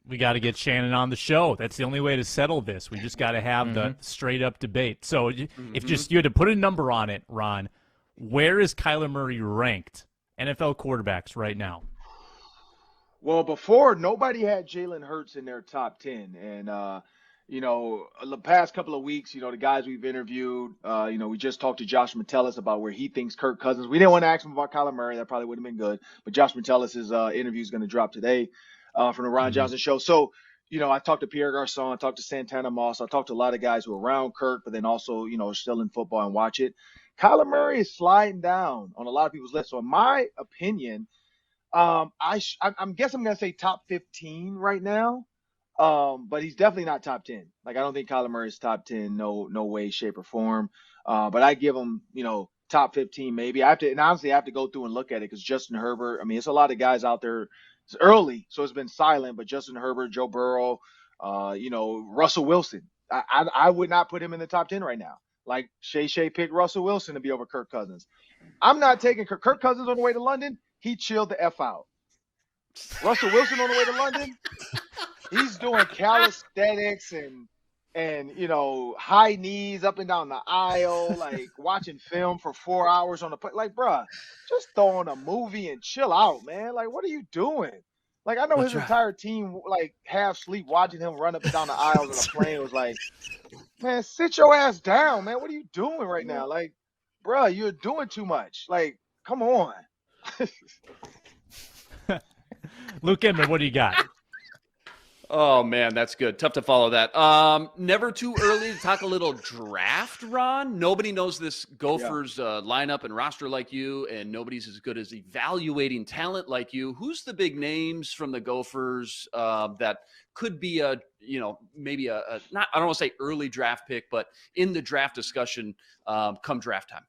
We got to get Shannon on the show. That's the only way to settle this. We just got to have the straight up debate. So if you had to put a number on it, Ron, where is Kyler Murray ranked NFL quarterbacks right now? Well, before nobody had Jalen Hurts in their top 10, and the past couple of weeks, the guys we've interviewed, we just talked to Josh Metellus about where he thinks Kirk Cousins. We didn't want to ask him about Kyler Murray. That probably would have been good. But Josh Metellus' interview is going to drop today from the Ron Johnson Show. So, I talked to Pierre Garçon, I talked to Santana Moss, I talked to a lot of guys who are around Kirk, but then also, are still in football and watch it. Kyler Murray is sliding down on a lot of people's lists. So, in my opinion, I'm guessing I'm going to say top 15 right now. But he's definitely not top 10. Like, I don't think Kyler Murray's top 10, no way, shape, or form. But I give him, top 15 maybe. Honestly, I have to go through and look at it because Justin Herbert, I mean, it's a lot of guys out there. It's early, so it's been silent, but Justin Herbert, Joe Burrow, Russell Wilson. I would not put him in the top 10 right now. Like, Shay picked Russell Wilson to be over Kirk Cousins. I'm not taking Kirk Cousins on the way to London. He chilled the F out. Russell Wilson on the way to London. He's doing calisthenics and high knees up and down the aisle, like watching film for 4 hours on the plane. Like, bruh, just throw on a movie and chill out, man. Like, what are you doing? Like, I know his entire team, like, half sleep watching him run up and down the aisles on the plane. It was like, man, sit your ass down, man. What are you doing right now? Like, bruh, you're doing too much. Like, come on. Luke Inman, what do you got? Oh, man, that's good. Tough to follow that. Never too early to talk a little draft, Ron. Nobody knows this Gophers lineup and roster like you, and nobody's as good as evaluating talent like you. Who's the big names from the Gophers that could be maybe not, I don't want to say early draft pick, but in the draft discussion come draft time?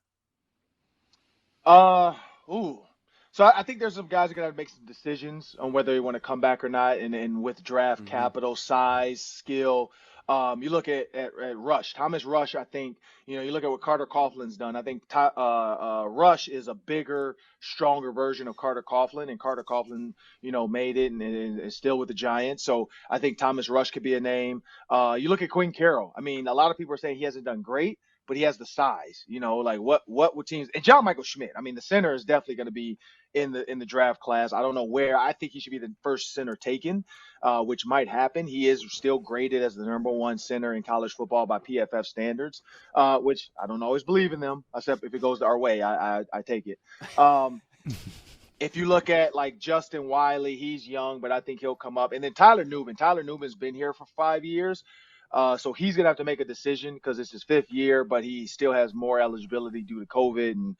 So I think there's some guys that are going to make some decisions on whether they want to come back or not. And with draft capital, size, skill, you look at Rush, Thomas Rush. I think, you look at what Carter Coughlin's done. I think Rush is a bigger, stronger version of Carter Coughlin, and Carter Coughlin, made it and is still with the Giants. So I think Thomas Rush could be a name. You look at Quinn Carroll. I mean, a lot of people are saying he hasn't done great, but he has the size, like what would teams, and John Michael Schmidt. I mean, the center is definitely going to be in the draft class. I don't know where. I think he should be the first center taken, which might happen. He is still graded as the #1 center in college football by PFF standards, which I don't always believe in them, except if it goes our way, I take it. If you look at like Justin Wiley, he's young, but I think he'll come up. And then Tyler Nubin. Tyler Nubin's been here for 5 years. So he's going to have to make a decision because it's his 5th year, but he still has more eligibility due to COVID and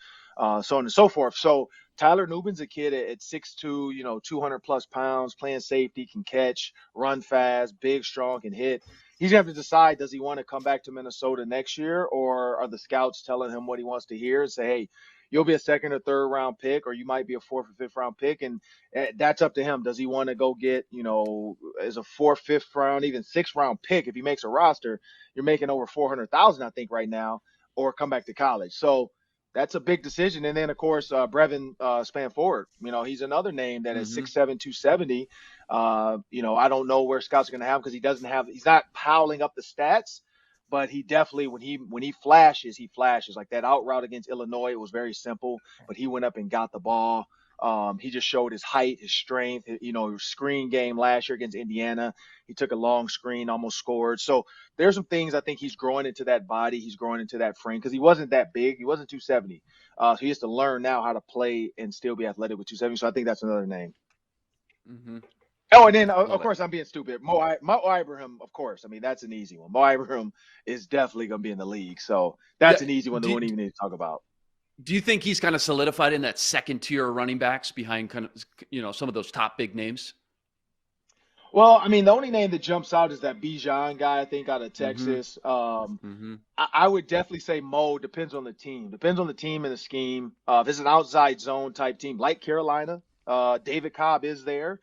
so on and so forth. So Tyler Nubin's a kid at 6'2", 200 plus pounds, playing safety, can catch, run fast, big, strong, can hit. He's going to have to decide, does he want to come back to Minnesota next year, or are the scouts telling him what he wants to hear and say, hey, you'll be a 2nd or 3rd round pick, or you might be a 4th or 5th round pick. And that's up to him. Does he want to go get, as a 4th, 5th round, even 6th round pick? If he makes a roster, you're making over $400,000, I think, right now, or come back to college. So that's a big decision. And then, of course, Brevin Spanford, he's another name that is 6'7", 270. I don't know where scouts are going to have him because he's not piling up the stats. But he definitely, when he flashes, like that out route against Illinois. It was very simple, but he went up and got the ball. He just showed his height, his strength, screen game last year against Indiana. He took a long screen, almost scored. So there's some things I think he's growing into that body. He's growing into that frame because he wasn't that big. He wasn't 270. So he has to learn now how to play and still be athletic with 270. So I think that's another name. Mm-hmm. Oh, and then, of course, I'm being stupid. Mo Ibrahim, of course. I mean, that's an easy one. Mo Ibrahim is definitely going to be in the league. So that's an easy one that we don't even need to talk about. Do you think he's kind of solidified in that second tier of running backs behind kind of, some of those top big names? Well, I mean, the only name that jumps out is that Bijan guy, I think, out of Texas. I would definitely say Mo. Depends on the team. Depends on the team and the scheme. If it's an outside zone type team like Carolina, David Cobb is there.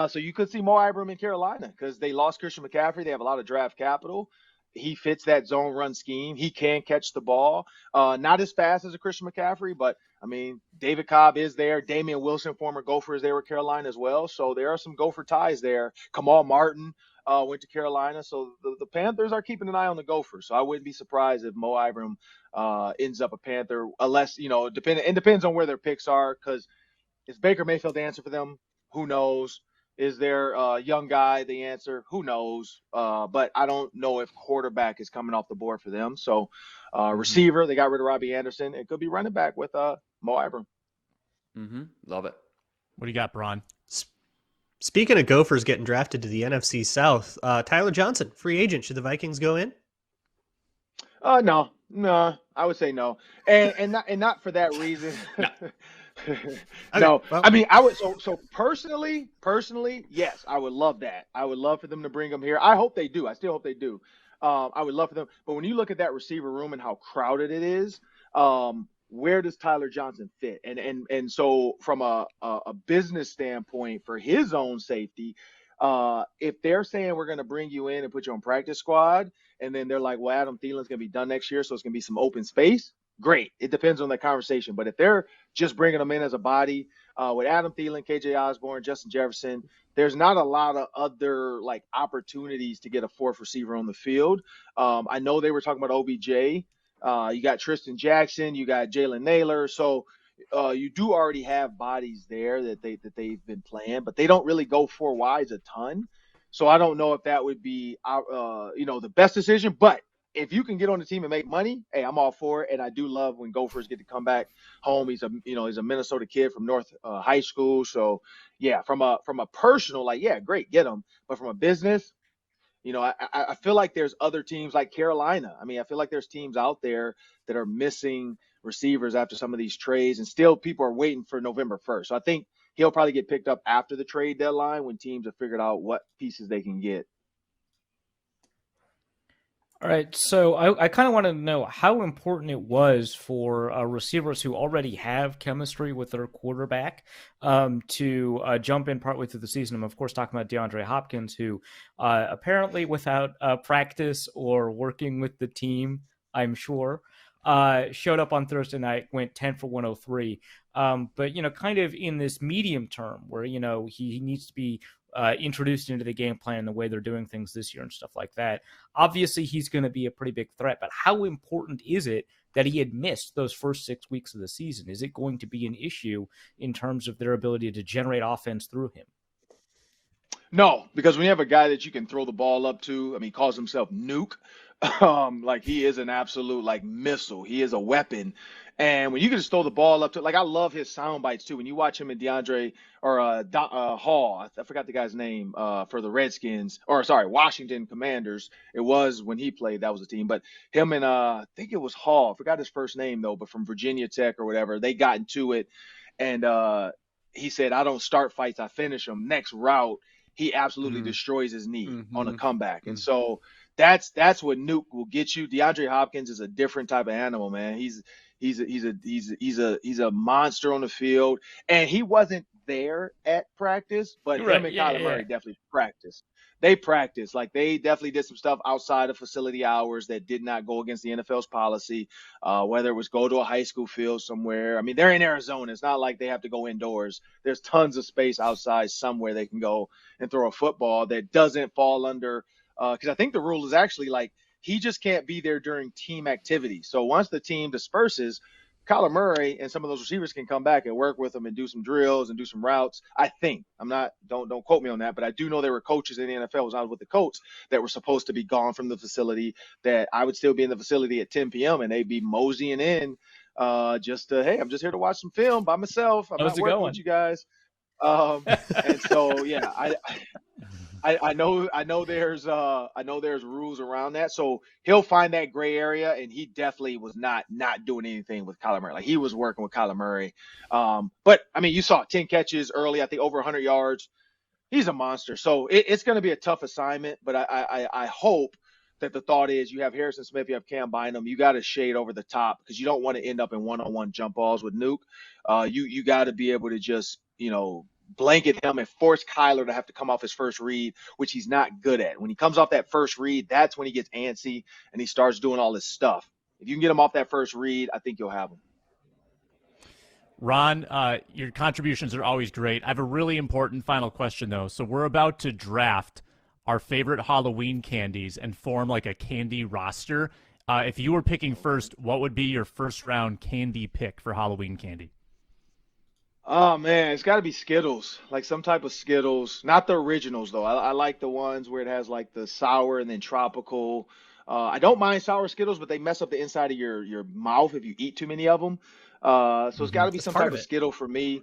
So you could see Mo Ibrahim in Carolina because they lost Christian McCaffrey. They have a lot of draft capital. He fits that zone run scheme. He can catch the ball. Not as fast as a Christian McCaffrey, but I mean, David Cobb is there. Damian Wilson, former Gopher, is there with Carolina as well. So there are some Gopher ties there. Kamal Martin went to Carolina. So the Panthers are keeping an eye on the Gophers. So I wouldn't be surprised if Mo Ibrahim ends up a Panther, unless, it depends on where their picks are, because is Baker Mayfield the answer for them? Who knows? Is there a young guy the answer? Who knows? But I don't know if quarterback is coming off the board for them. So receiver, they got rid of Robbie Anderson. It could be running back with Mo Ibrahim. Love it. What do you got, Braun? Speaking of Gophers getting drafted to the NFC South, Tyler Johnson, free agent. Should the Vikings go in? No, I would say no, and not for that reason. No, well, I mean, I would. So personally, yes, I would love that. I would love for them to bring them here. I hope they do. I still hope they do. I would love for them. But when you look at that receiver room and how crowded it is, where does Tyler Johnson fit? And so from a business standpoint, for his own safety, if they're saying we're going to bring you in and put you on practice squad, and then they're like, well, Adam Thielen's going to be done next year, so it's going to be some open space. Great. It depends on the conversation. But if they're just bringing them in as a body with Adam Thielen, KJ Osborne, Justin Jefferson, there's not a lot of other opportunities to get a fourth receiver on the field. I know they were talking about OBJ. You got Tristan Jackson, you got Jalen Naylor. So you do already have bodies there that they've been playing, but they don't really go four wides a ton. So I don't know if that would be the best decision, but if you can get on the team and make money, hey, I'm all for it. And I do love when Gophers get to come back home. He's a Minnesota kid from North High School. So yeah, from a personal, great, get him. But from a business, I feel like there's other teams like Carolina. I mean, I feel like there's teams out there that are missing receivers after some of these trades, and still people are waiting for November 1st. So I think he'll probably get picked up after the trade deadline when teams have figured out what pieces they can get. All right, so I kind of want to know how important it was for receivers who already have chemistry with their quarterback to jump in partway through the season. I'm, of course, talking about DeAndre Hopkins, who apparently without practice or working with the team, I'm sure, showed up on Thursday night, went 10 for 103. But, kind of in this medium term where, he needs to be introduced into the game plan and the way they're doing things this year and stuff like that. Obviously, he's going to be a pretty big threat, but how important is it that he had missed those first 6 weeks of the season? Is it going to be an issue in terms of their ability to generate offense through him? No, because when you have a guy that you can throw the ball up to, I mean, he calls himself Nuke. He is an absolute missile. He is a weapon. And when you can just throw the ball up to, I love his sound bites too. When you watch him and DeAndre or Hall, I forgot the guy's name for the Redskins, Washington Commanders. It was when he played, that was the team. But him and I think it was Hall. I forgot his first name though, but from Virginia Tech or whatever, they got into it. And he said, I don't start fights, I finish them. Next route, he absolutely destroys his knee on a comeback. And so that's what Nuke will get you. DeAndre Hopkins is a different type of animal, man. He's a monster on the field, and he wasn't there at practice, but him and Kyler Murray definitely practiced. They practiced. They definitely did some stuff outside of facility hours that did not go against the NFL's policy, whether it was go to a high school field somewhere. I mean, they're in Arizona. It's not like they have to go indoors. There's tons of space outside somewhere they can go and throw a football that doesn't fall under because I think the rule is actually he just can't be there during team activity. So once the team disperses, Kyler Murray and some of those receivers can come back and work with them and do some drills and do some routes. I think don't quote me on that, but I do know there were coaches in the NFL when I was with the Colts that were supposed to be gone from the facility, that I would still be in the facility at 10 p.m. and they'd be moseying in hey, I'm just here to watch some film by myself. I'm not working with you guys. And so, yeah, I know there's rules around that. So he'll find that gray area, and he definitely was not doing anything with Kyler Murray. He was working with Kyler Murray. But I mean, you saw 10 catches early, I think over 100 yards. He's a monster. So it's going to be a tough assignment, but I hope that the thought is you have Harrison Smith, you have Cam Bynum, you got to shade over the top because you don't want to end up in one-on-one jump balls with Nuke. You got to be able to just, blanket him and force Kyler to have to come off his first read, which he's not good at. When he comes off that first read, that's when he gets antsy and he starts doing all this stuff. If you can get him off that first read, I think you'll have him. Ron, your contributions are always great. I have a really important final question, though. So we're about to draft our favorite Halloween candies and form like a candy roster. If you were picking first, what would be your first-round candy pick for Halloween candy? Oh, man, it's got to be Skittles, like some type of Skittles. Not the originals, though. I like the ones where it has like the sour and then tropical. I don't mind sour Skittles, but they mess up the inside of your mouth if you eat too many of them. So it's got to be some type of Skittle for me.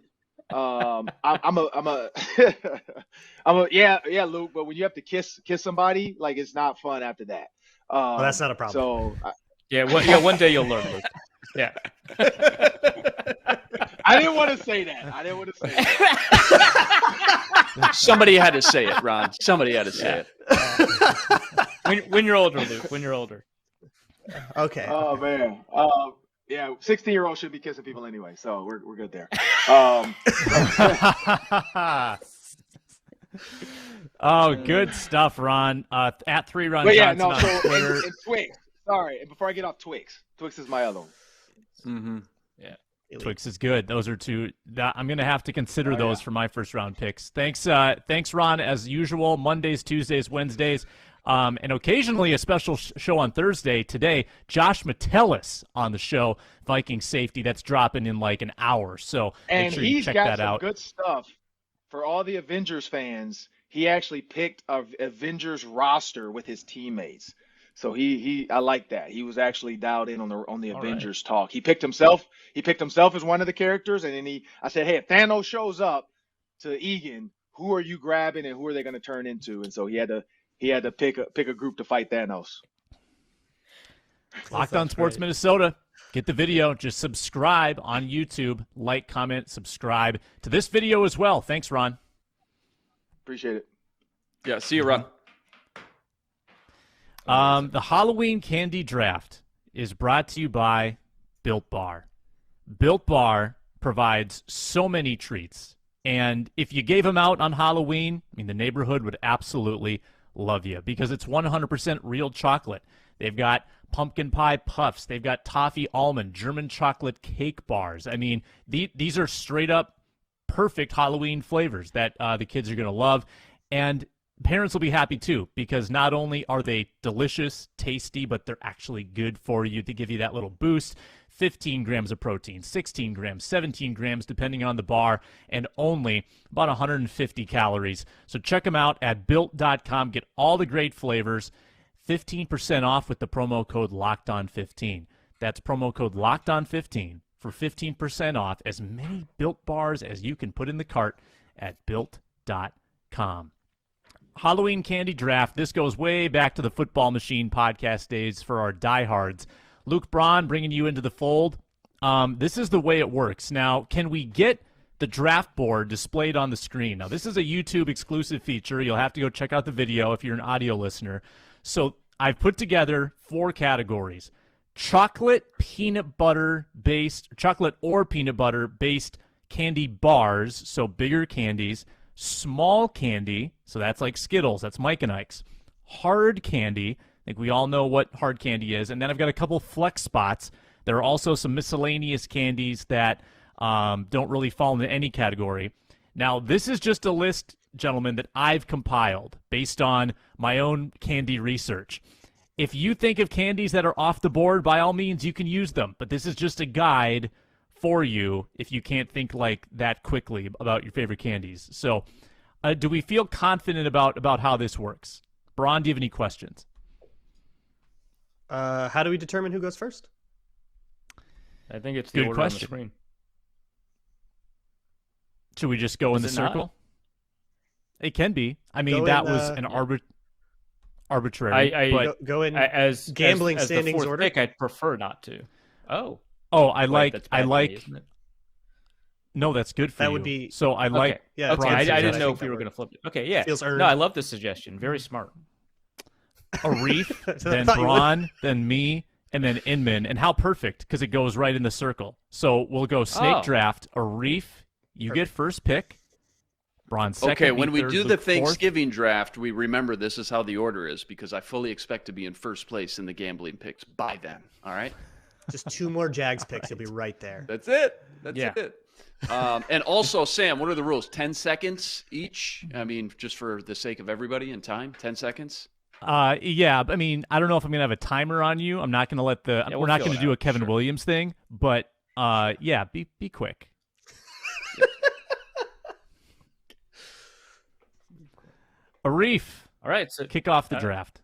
I'm a yeah, Luke. But when you have to kiss somebody, like it's not fun after that. Well, that's not a problem. So one day you'll learn, Luke. Yeah. I didn't want to say that. Somebody had to say it, Ron. Somebody had to say it. When you're older, Luke. When you're older. Okay. Oh man. Yeah, 16-year-olds should be kissing people anyway, so we're good there. Oh, good stuff, Ron. At 3 Ron But yeah, Johnson no. on So Twitter. and Twix. Sorry, and before I get off Twix is my other one. Mm-hmm. Yeah. Twix is good. Those are two. I'm going to have to consider those for my first-round picks. Thanks, Ron, as usual. Mondays, Tuesdays, Wednesdays. And occasionally a special show on Thursday. Today, Josh Metellus on the show, Vikings safety. That's dropping in like an hour. So make sure you check that out. Good stuff for all the Avengers fans. He actually picked a Avengers roster with his teammates. So I like that. He was actually dialed in on the Avengers talk. He picked himself. He picked himself as one of the characters, and then I said, hey, if Thanos shows up to Egan, who are you grabbing and who are they going to turn into? And so he had to pick a group to fight Thanos. Locked On Sports Minnesota. Get the video. Just subscribe on YouTube. Like, comment, subscribe to this video as well. Thanks, Ron. Appreciate it. Yeah, see you, Ron. The Halloween candy draft is brought to you by Built Bar. Built Bar provides so many treats. And if you gave them out on Halloween, the neighborhood would absolutely love you because it's 100% real chocolate. They've got pumpkin pie puffs. They've got toffee almond, German chocolate cake bars. These are straight up perfect Halloween flavors that the kids are going to love. And parents will be happy too because not only are they delicious, tasty, but they're actually good for you to give you that little boost. 15 grams of protein, 16 grams, 17 grams, depending on the bar, and only about 150 calories. So check them out at Built.com. Get all the great flavors. 15% off with the promo code LOCKEDON15. That's promo code LOCKEDON15 for 15% off as many Built bars as you can put in the cart at Built.com. Halloween candy draft. This goes way back to the Football Machine podcast days for our diehards. Luke Braun bringing you into the fold. This is the way it works. Now, can we get the draft board displayed on the screen? Now, this is a YouTube exclusive feature. You'll have to go check out the video if you're an audio listener. So I've put together 4 categories. Chocolate or peanut butter based candy bars, so bigger candies. Small candy, so that's like Skittles, that's Mike and Ike's. Hard candy, I think we all know what hard candy is. And then I've got a couple flex spots. There are also some miscellaneous candies that don't really fall into any category. Now, this is just a list, gentlemen, that I've compiled based on my own candy research. If you think of candies that are off the board, by all means, you can use them. But this is just a guide for you if you can't think like that quickly about your favorite candies. So do we feel confident about how this works? Braun, do you have any questions? How do we determine who goes first? I think it's the Good order question. on the screen. Should we just go in the Is it not? circle? It can be. That was an arbitrary. But go in as gambling as standings the fourth order. pick, I'd prefer not to. Oh, I wait, that's bad for me, isn't it? No, that's good for That you. would be- So I like. Yeah, Okay, Braun's I didn't suggestion. know if we were going to flip it. Okay, yeah. Feels earned. No, I love this suggestion. Very smart. Arif, I then thought you would. Braun, then me, and then Inman. And how perfect, because it goes right in the circle. So we'll go snake draft. Arif, you get first pick. Braun second. Okay, me when we third, do Luke the fourth. Thanksgiving draft, we remember this is how the order is because I fully expect to be in first place in the gambling picks by then. All right? Just 2 more Jags picks, you'll be right there. That's it. That's Yeah. it. And also, Sam, what are the rules? 10 seconds each? I mean, just for the sake of everybody and time, 10 seconds? Yeah, I mean, I don't know if I'm gonna have a timer on you. I'm not gonna let the. Yeah, we're we'll not fill gonna it do out, a Kevin sure. Williams thing, but yeah, be quick. Arif, All right, so kick off the draft.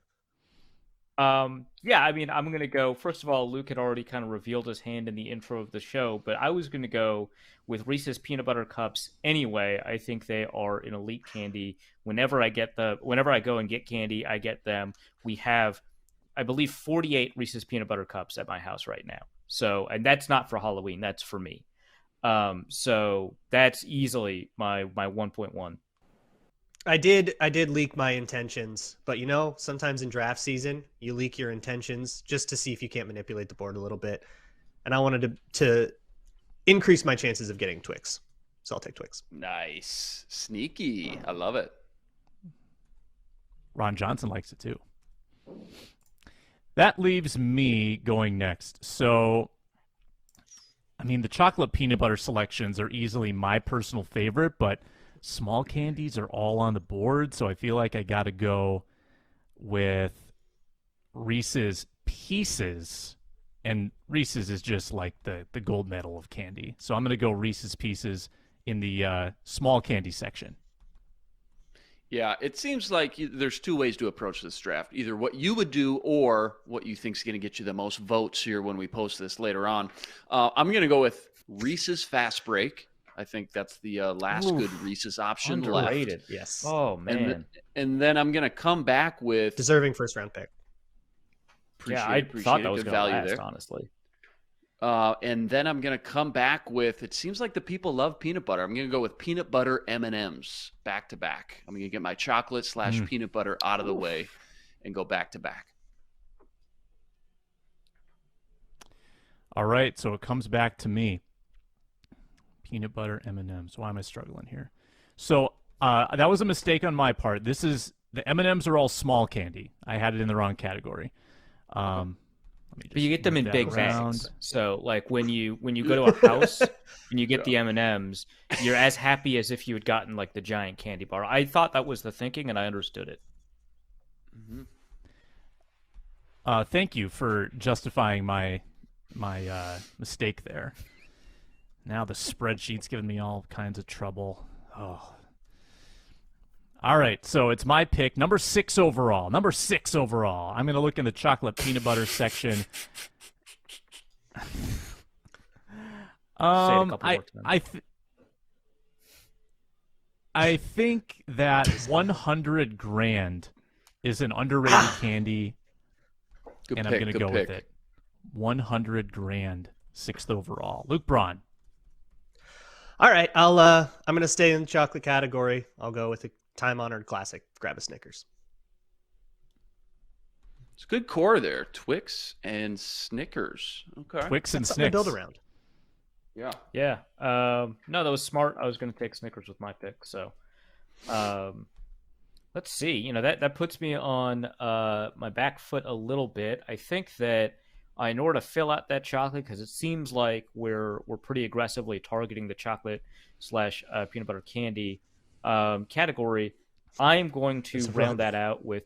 yeah, I mean, I'm gonna go. First of all, Luke had already kind of revealed his hand in the intro of the show, but I was gonna go with Reese's peanut butter cups. Anyway, I think they are an elite candy. Whenever I go and get candy, I get them. We have, I believe, 48 Reese's peanut butter cups at my house right now. So, and that's not for Halloween. That's for me. So that's easily my 1.1. I did leak my intentions, but sometimes in draft season, you leak your intentions just to see if you can't manipulate the board a little bit. And I wanted to increase my chances of getting Twix. So I'll take Twix. Nice. Sneaky. I love it. Ron Johnson likes it too. That leaves me going next. So, I mean, the chocolate peanut butter selections are easily my personal favorite, but small candies are all on the board, so I feel like I got to go with Reese's Pieces. And Reese's is just like the gold medal of candy. So I'm going to go Reese's Pieces in the small candy section. Yeah, it seems like there's 2 ways to approach this draft. Either what you would do or what you think is going to get you the most votes here when we post this later on. I'm going to go with Reese's Fast Break. I think that's the last good Reese's option Underrated. left. Yes. Oh man. And then I'm going to come back with Deserving first round pick. I thought that was good going to value last, there. honestly. And then I'm going to come back with, it seems like the people love peanut butter. I'm going to go with peanut butter M&Ms back to back. I'm going to get my chocolate / peanut butter out of the way and go back to back. All right, so it comes back to me. Peanut butter M&Ms. Why am I struggling here? So that was a mistake on my part. The M&Ms are all small candy. I had it in the wrong category. But you get them move in that big around. bags. So like when you go to a house and you get the M&Ms, you're as happy as if you had gotten like the giant candy bar. I thought that was the thinking, and I understood it. Thank you for justifying my mistake there. Now the spreadsheet's giving me all kinds of trouble. Oh. All right, so it's my pick, number 6 overall. I'm going to look in the chocolate peanut butter section. Say it a couple more times. I think that 100 grand is an underrated candy, Good and pick, I'm going to good go pick. with it. 100 grand, 6th overall. Luke Braun. All right, I'm going to stay in the chocolate category. I'll go with a time-honored classic. Grab a Snickers. It's a good core there. Twix and Snickers. Okay. Twix and Something to Snicks. build around. Yeah. Yeah. No, that was smart. I was going to take Snickers with my pick. So, let's see. That puts me on my back foot a little bit. I think that in order to fill out that chocolate, because it seems like we're pretty aggressively targeting the chocolate / peanut butter candy category, I am going to round that out with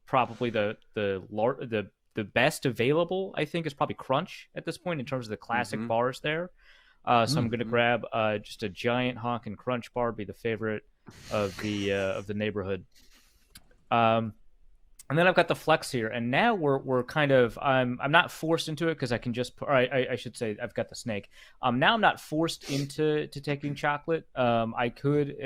probably the best available. I think is probably Crunch at this point in terms of the classic bars there. So I'm going to grab just a giant honkin' Crunch bar, be the favorite of the neighborhood. And then I've got the flex here, and now we're kind of I'm not forced into it because I can just I should say I've got the snake. Now I'm not forced into taking chocolate. I could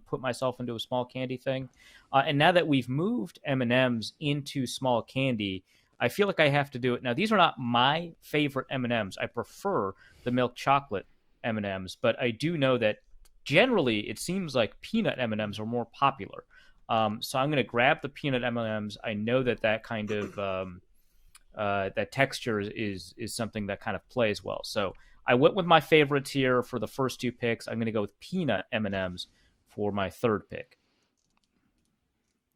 put myself into a small candy thing, and now that we've moved M&Ms into small candy, I feel like I have to do it. Now these are not my favorite M&Ms. I prefer the milk chocolate M&Ms, but I do know that generally it seems like peanut M&Ms are more popular. So I'm going to grab the peanut M&Ms. I know that kind of that texture is something that kind of plays well. So I went with my favorites here for the first 2 picks. I'm going to go with peanut M&Ms for my 3rd pick.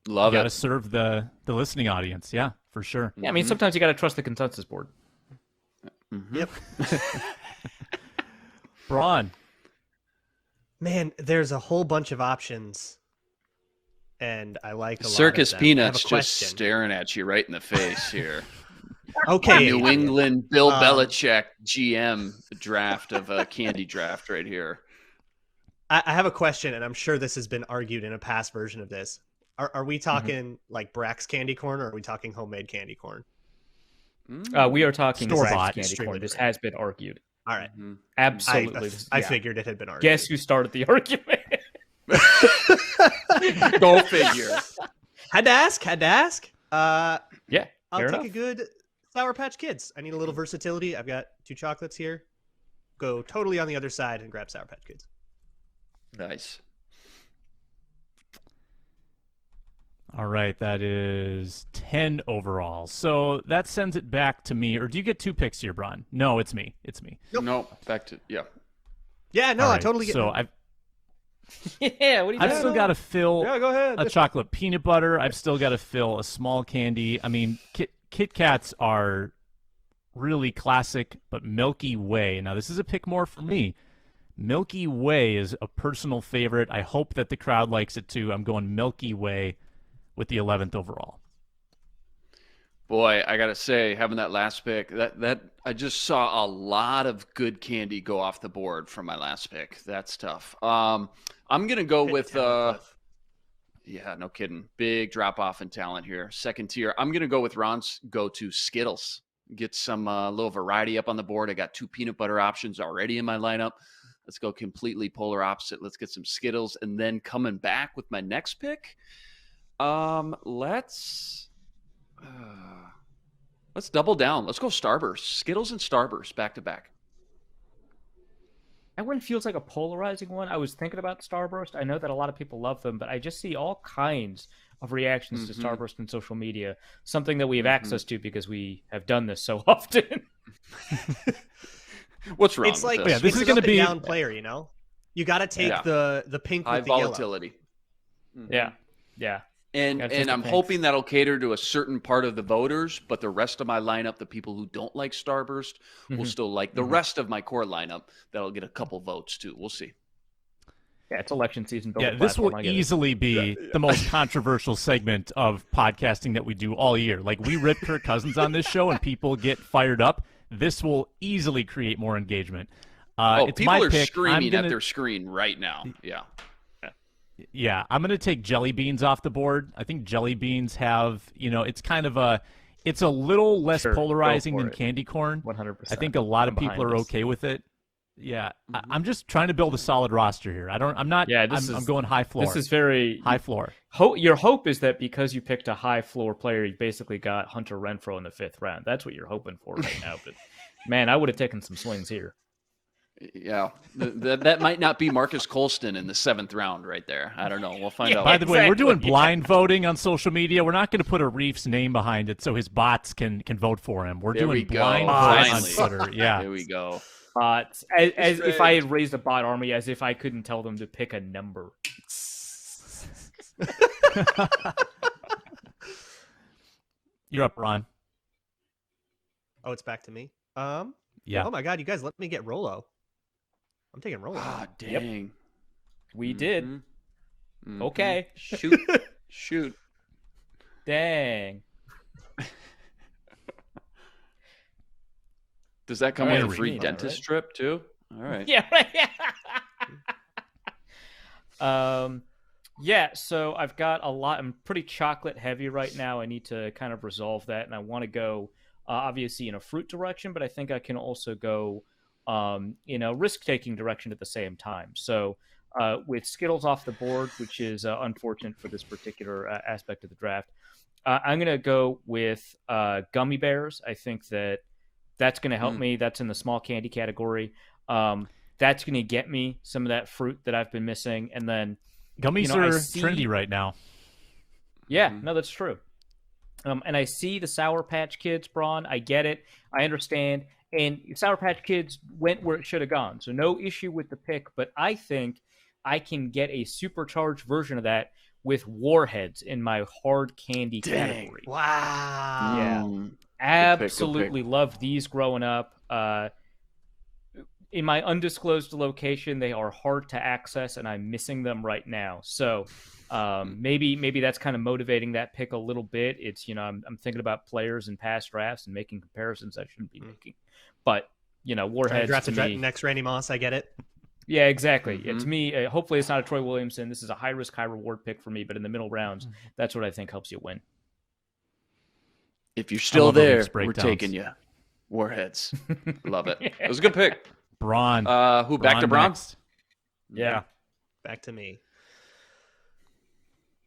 Love you it. Got to serve the listening audience. Yeah, for sure. Yeah, I mean, sometimes you got to trust the consensus board. Yep. Braun. Man, there's a whole bunch of options, and I like a Circus lot of them. I have a Peanuts just question. staring at you right in the face here. Okay. New England Bill Belichick GM draft of a candy draft right here. I have a question, and I'm sure this has been argued in a past version of this. Are we talking like Brax candy corn, or are we talking homemade candy corn? We are talking Store-bought. candy corn. This has been argued. All right. Absolutely. I figured it had been argued. Guess who started the argument? Go figure. Had to ask. Yeah, I'll fair take enough. a good Sour Patch Kids. I need a little versatility. I've got 2 chocolates here. Go totally on the other side and grab Sour Patch Kids. Nice. All right, that is 10 overall. So that sends it back to me. Or do you get 2 picks here, Braun? No, it's me. Nope. No, back to yeah. Yeah, no, All I right, totally get so it. Yeah, what do you I've doing? still got to fill Yeah, go ahead. a chocolate peanut butter. I've still got to fill a small candy. I mean, Kit Kats are really classic, but Milky Way. Now, this is a pick more for me. Milky Way is a personal favorite. I hope that the crowd likes it too. I'm going Milky Way with the 11th overall. Boy, I gotta say, having that last pick, that I just saw a lot of good candy go off the board from my last pick. That's tough. I'm gonna go with yeah, no kidding. Big drop off in talent here. Second tier. I'm gonna go with Ron's go-to Skittles. Get some little variety up on the board. I got 2 peanut butter options already in my lineup. Let's go completely polar opposite. Let's get some Skittles, and then coming back with my next pick. Let's double down. Let's go Starburst. Skittles and Starburst back to back. That one feels like a polarizing one. I was thinking about Starburst. I know that a lot of people love them, but I just see all kinds of reactions to Starburst on social media, something that we have access to because we have done this so often. What's wrong? It's like with this is gonna be down player, you know? You got to take the pink high with the yellow. volatility. Yeah. And Gotta take the I'm pinks. hoping that'll cater to a certain part of the voters, but the rest of my lineup, the people who don't like Starburst, will still like the rest of my core lineup. That'll get a couple votes too. We'll see. Yeah, it's election season. Build Yeah, a this will platform, I get it. easily be the most controversial segment of podcasting that we do all year. Like, we rip Kirk Cousins on this show and people get fired up. This will easily create more engagement. It's people my are pick. screaming at their screen right now. Yeah. Yeah, I'm going to take jelly beans off the board. I think jelly beans have, it's kind of it's a little less Sure, polarizing go for than it. candy corn. 100%. I think a lot of I'm people are behind this. okay with it. Yeah, I'm just trying to build a solid roster here. I'm not. Yeah, I'm going high floor. This is very high floor. Your hope is that because you picked a high floor player, you basically got Hunter Renfrow in the 5th round. That's what you're hoping for right now. But man, I would have taken some swings here. Yeah. That might not be Marcus Colston in the 7th round right there. I don't know. We'll find out. By the way, we're doing Exactly. blind voting on social media. We're not going to put a Reef's name behind it so his bots can vote for him. We're There we doing go. blind voting on Finally. Twitter. Yeah. There we go. As if I had raised a bot army, as if I couldn't tell them to pick a number. You're up, Ron. Oh, it's back to me. Yeah. Oh my God, you guys let me get Rolo. I'm taking Rolo. Ah, dang. We did. Mhm. Okay. Shoot. Dang. Does that come All with right, a free Reed, dentist right? trip too? All right. Yeah. Yeah, so I've got a lot. I'm pretty chocolate heavy right now. I need to kind of resolve that, and I want to go obviously in a fruit direction, but I think I can also go risk-taking direction at the same time. So with Skittles off the board, which is unfortunate for this particular aspect of the draft, I'm going to go with gummy bears. I think that's going to help me. That's in the small candy category. That's going to get me some of that fruit that I've been missing, and then Gummies I are see- trendy right now. Yeah, no, that's true. And I see the Sour Patch Kids, Braun. I get it. I understand. And Sour Patch Kids went where it should have gone. So no issue with the pick. But I think I can get a supercharged version of that with Warheads in my hard candy category. Wow. Yeah. Absolutely loved these growing up. In my undisclosed location, they are hard to access, and I'm missing them right now. So maybe that's kind of motivating that pick a little bit. It's, I'm thinking about players in past drafts and making comparisons I shouldn't be making. But, Warheads draft to me, next Randy Moss, I get it. Yeah, exactly. Mm-hmm. To me, hopefully it's not a Troy Williamson. This is a high-risk, high-reward pick for me, but in the middle rounds, that's what I think helps you win. If you're still there, we're taking you. Warheads. Love it. It was a good pick. Braun. Who, back to Braun? Yeah. Back to me.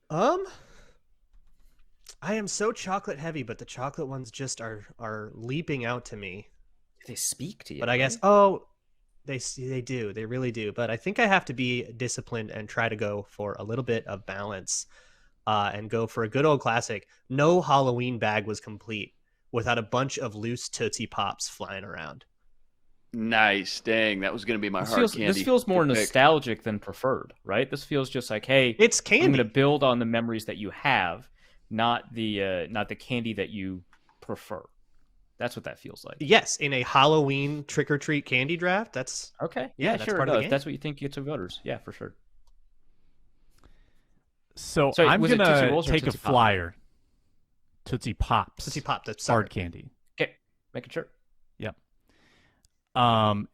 I am so chocolate heavy, but the chocolate ones just are leaping out to me. They speak to you. But I guess, they do. They really do. But I think I have to be disciplined and try to go for a little bit of balance and go for a good old classic. No Halloween bag was complete without a bunch of loose Tootsie Pops flying around. Nice. Dang, that was going to be my hard candy. This feels more nostalgic than preferred, right? This feels just like, hey, it's candy. I'm going to build on the memories that you have, not the candy that you prefer. That's what that feels like. Yes, in a Halloween trick-or-treat candy draft, that's... Okay. Yeah, sure. Part of the game. That's what you think gets to voters. Yeah, for sure. So I'm going to take a flyer. Tootsie Pops. Tootsie Pop, that's hard candy. Okay, making sure. Yep.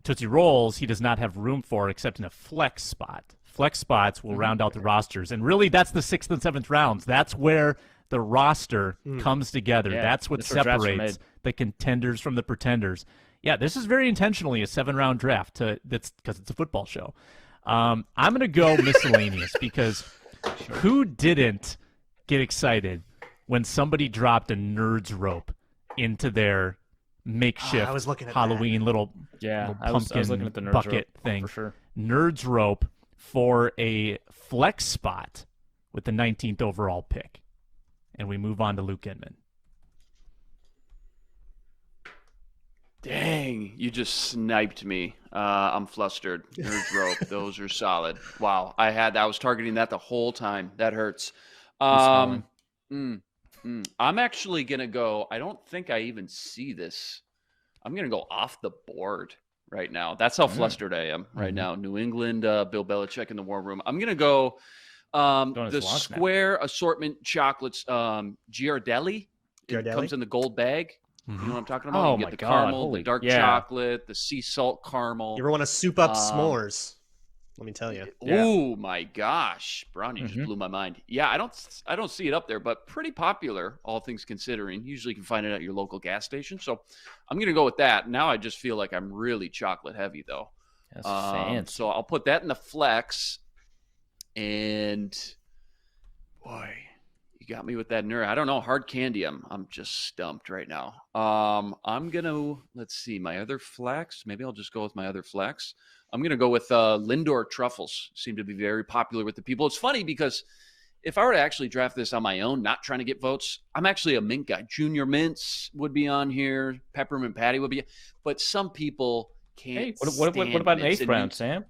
Tootsie Rolls, he does not have room for except in a flex spot. Flex spots will round out the rosters. And really, that's the 6th and 7th rounds. That's where the roster comes together. Yeah, that's what separates the contenders from the pretenders. Yeah, this is very intentionally a 7-round draft. That's because it's a football show. I'm going to go miscellaneous because who didn't get excited when somebody dropped a Nerds rope into their makeshift Halloween little pumpkin I was looking at the Nerds bucket rope, thing? For sure. Nerds rope for a flex spot with the 19th overall pick. And we move on to Luke Inman. Dang, you just sniped me. I'm flustered. Nerds rope, those are solid. Wow, I was targeting that the whole time. That hurts. I'm actually gonna go. I don't think I even see this. I'm gonna go off the board right now. That's how flustered I am right now. New England, Bill Belichick in the war room. I'm gonna go the square assortment chocolates. Ghirardelli. It comes in the gold bag. You know what I'm talking about? Oh, you get my the God. caramel, the dark chocolate, the sea salt caramel. You ever want to soup up s'mores? Let me tell you. Oh my gosh, Braun, you just blew my mind. Yeah, I don't see it up there, but pretty popular, all things considering. Usually you can find it at your local gas station. So I'm gonna go with that. Now I just feel like I'm really chocolate heavy though. That's fancy. So I'll put that in the flex. And boy, you got me with that nerd. I don't know, hard candy. I'm just stumped right now. I'm gonna let's see my other flex. Maybe I'll just go with my other flex. I'm gonna go with Lindor truffles. Seem to be very popular with the people. It's funny because if I were to actually draft this on my own, not trying to get votes, I'm actually a mint guy. Junior mints would be on here. Peppermint patty would be, but some people can't. Hey, what about an 8th round, Sam?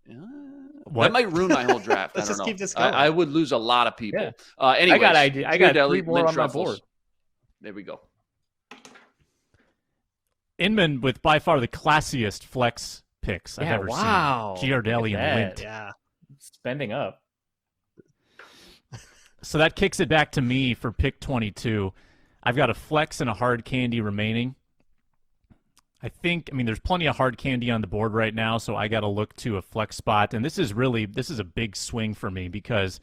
That might ruin my whole draft. Let's I don't just know. keep this going. I would lose a lot of people. Yeah. Anyways, I got Ghirardelli, 3 more mint on truffles. my board. There we go. Inman with by far the classiest flex picks I've ever seen. Ghirardelli and Lint. Yeah. Spending up. So that kicks it back to me for pick 22. I've got a flex and a hard candy remaining. I mean, there's plenty of hard candy on the board right now, so I got to look to a flex spot. And this is a big swing for me because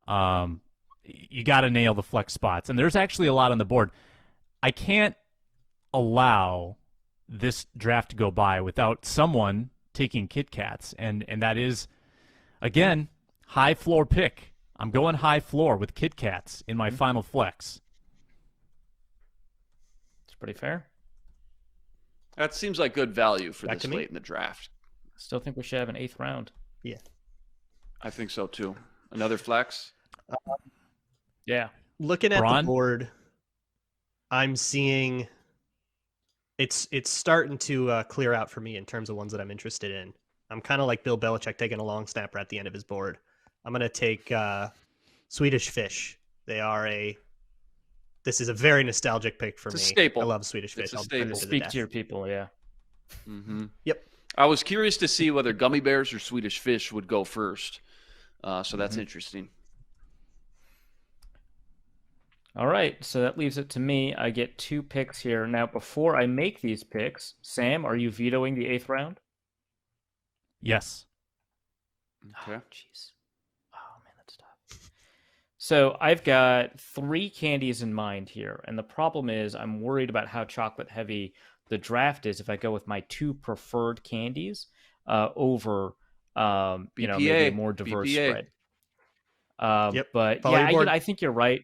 you got to nail the flex spots. And there's actually a lot on the board. I can't allow this draft to go by without someone taking Kit Kats. And that is, again, high floor pick. I'm going high floor with Kit Kats in my final flex. It's pretty fair. That seems like good value for Back this to me? late in the draft. Still think we should have an 8th round. Yeah. I think so too. Another flex? Yeah. Looking at Braun? the board, I'm seeing it's starting to clear out for me in terms of ones that I'm interested in. I'm kind of like Bill Belichick taking a long snapper at the end of his board. I'm going to take Swedish Fish. This is a very nostalgic pick for It's a me. staple. I love Swedish Fish. It's a I'll staple. defend it to the Speak death. to your people, yeah. Mm-hmm. Yep. I was curious to see whether gummy bears or Swedish Fish would go first. So that's interesting. All right, so that leaves it to me. I get 2 picks here. Now, before I make these picks, Sam, are you vetoing the 8th round? Yes. Okay. Jeez. Oh, man, that's tough. So I've got 3 candies in mind here, and the problem is I'm worried about how chocolate heavy the draft is if I go with my 2 preferred candies over, maybe a more diverse BPA. spread. Yep. But Follow yeah, your board. I think you're right.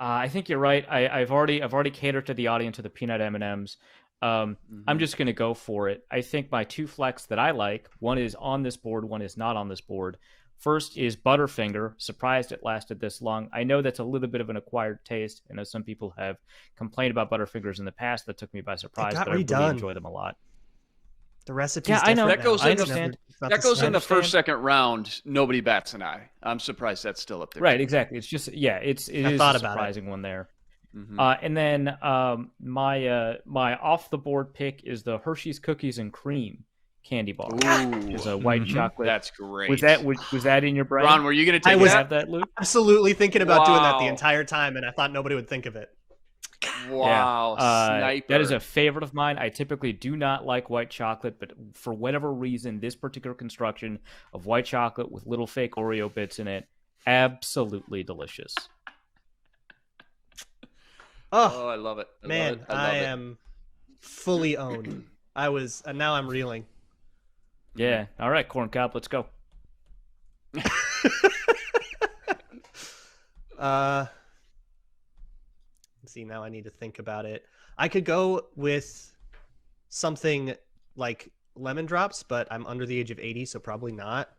I think you're right. I've already catered to the audience to the peanut M&Ms. I'm just going to go for it. I think my 2 flex that I like, one is on this board, one is not on this board. First is Butterfinger. Surprised it lasted this long. I know that's a little bit of an acquired taste. I know some people have complained about Butterfingers in the past. That took me by surprise, got but I really redone. enjoy them a lot. The recipe's Yeah, I know. different That goes now. in I the- understand. It's not That the goes same. in the understand. first, second round. Nobody bats an eye. I'm surprised that's still up there. Right, exactly. It's just, yeah, it I is thought a about it. surprising one there. Mhm. And then my off the board pick is the Hershey's Cookies and Cream candy bar, which is a white chocolate. That's great. Was that in your brain? Ron, were you going to I take Did you was- that? have that, Luke? Absolutely thinking about doing that the Wow. entire time, and I thought nobody would think of it. Wow, sniper. That is a favorite of mine. I typically do not like white chocolate, but for whatever reason, this particular construction of white chocolate with little fake Oreo bits in it, absolutely delicious. Oh, I love it. I man, love it. I love it. am fully owned. And now I'm reeling. Yeah. All right, corn cob, let's go. Let's see, now I need to think about it. I could go with something like lemon drops, but I'm under the age of 80, so probably not.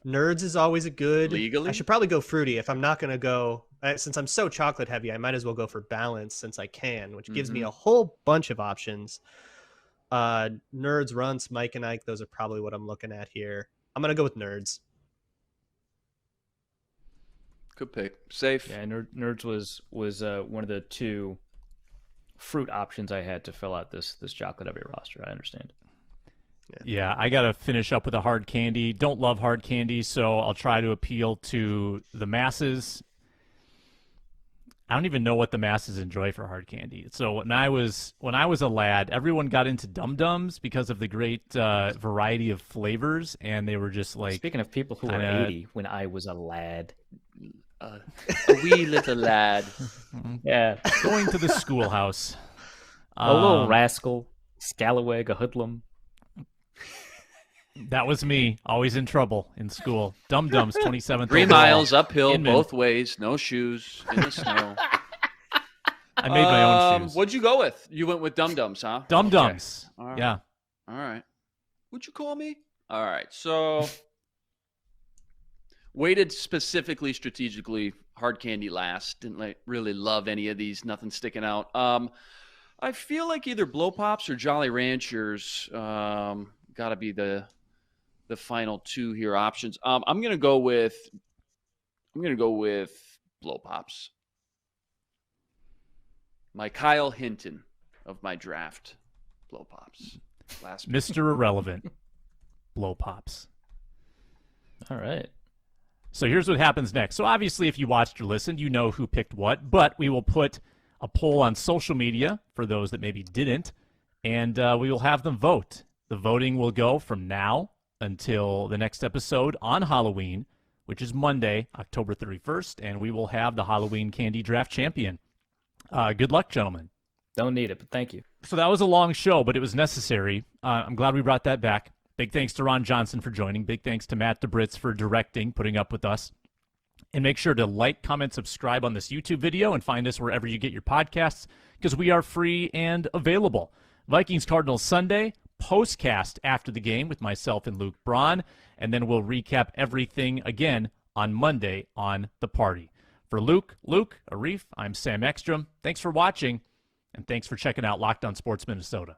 Nerds is always a good. Legally? I should probably go fruity if I'm not going to go. Since I'm so chocolate heavy, I might as well go for balance since I can, which gives me a whole bunch of options. Nerds, Runts, Mike and Ike, those are probably what I'm looking at here. I'm going to go with Nerds. Good pick. Safe. Yeah, Nerds was one of the 2 fruit options I had to fill out this chocolate heavy roster. I understand. Yeah, I got to finish up with a hard candy. Don't love hard candy, so I'll try to appeal to the masses. I don't even know what the masses enjoy for hard candy. So when I was a lad, everyone got into Dum Dums because of the great variety of flavors, and they were just like, Speaking of people who were kinda- 80 when I was a lad. A wee little lad. Yeah. going to the schoolhouse. A little rascal, scallywag, a hoodlum. That was me, always in trouble in school. Dum Dums, 27th 3 overall. miles uphill Inman. both ways, no shoes, in the snow. I made my own shoes. What'd you go with? You went with Dum Dums, huh? Dum Dums. All right. Yeah. All right. Would you call me? All right. So, weighted specifically, strategically, hard candy last. Didn't really love any of these. Nothing sticking out. I feel like either Blow Pops or Jolly Ranchers got to be the final 2 here options. I'm gonna go with Blow Pops. My Kyle Hinton of my draft. Blow Pops. Last pick. Mr. Irrelevant. Blow Pops. All right. So here's what happens next. So obviously, if you watched or listened, you know who picked what, but we will put a poll on social media for those that maybe didn't, and we will have them vote. The voting will go from now until the next episode on Halloween, which is Monday, October 31st, and we will have the Halloween Candy Draft Champion. Good luck, gentlemen. Don't need it, but thank you. So that was a long show, but it was necessary. I'm glad we brought that back. Big thanks to Ron Johnson for joining. Big thanks to Matt DeBritz for directing, putting up with us. And make sure to like, comment, subscribe on this YouTube video and find us wherever you get your podcasts because we are free and available. Vikings Cardinals Sunday, postcast after the game with myself and Luke Braun, and then we'll recap everything again on Monday on The Party. For Luke, Arif, I'm Sam Ekstrom. Thanks for watching, and thanks for checking out Locked On Sports Minnesota.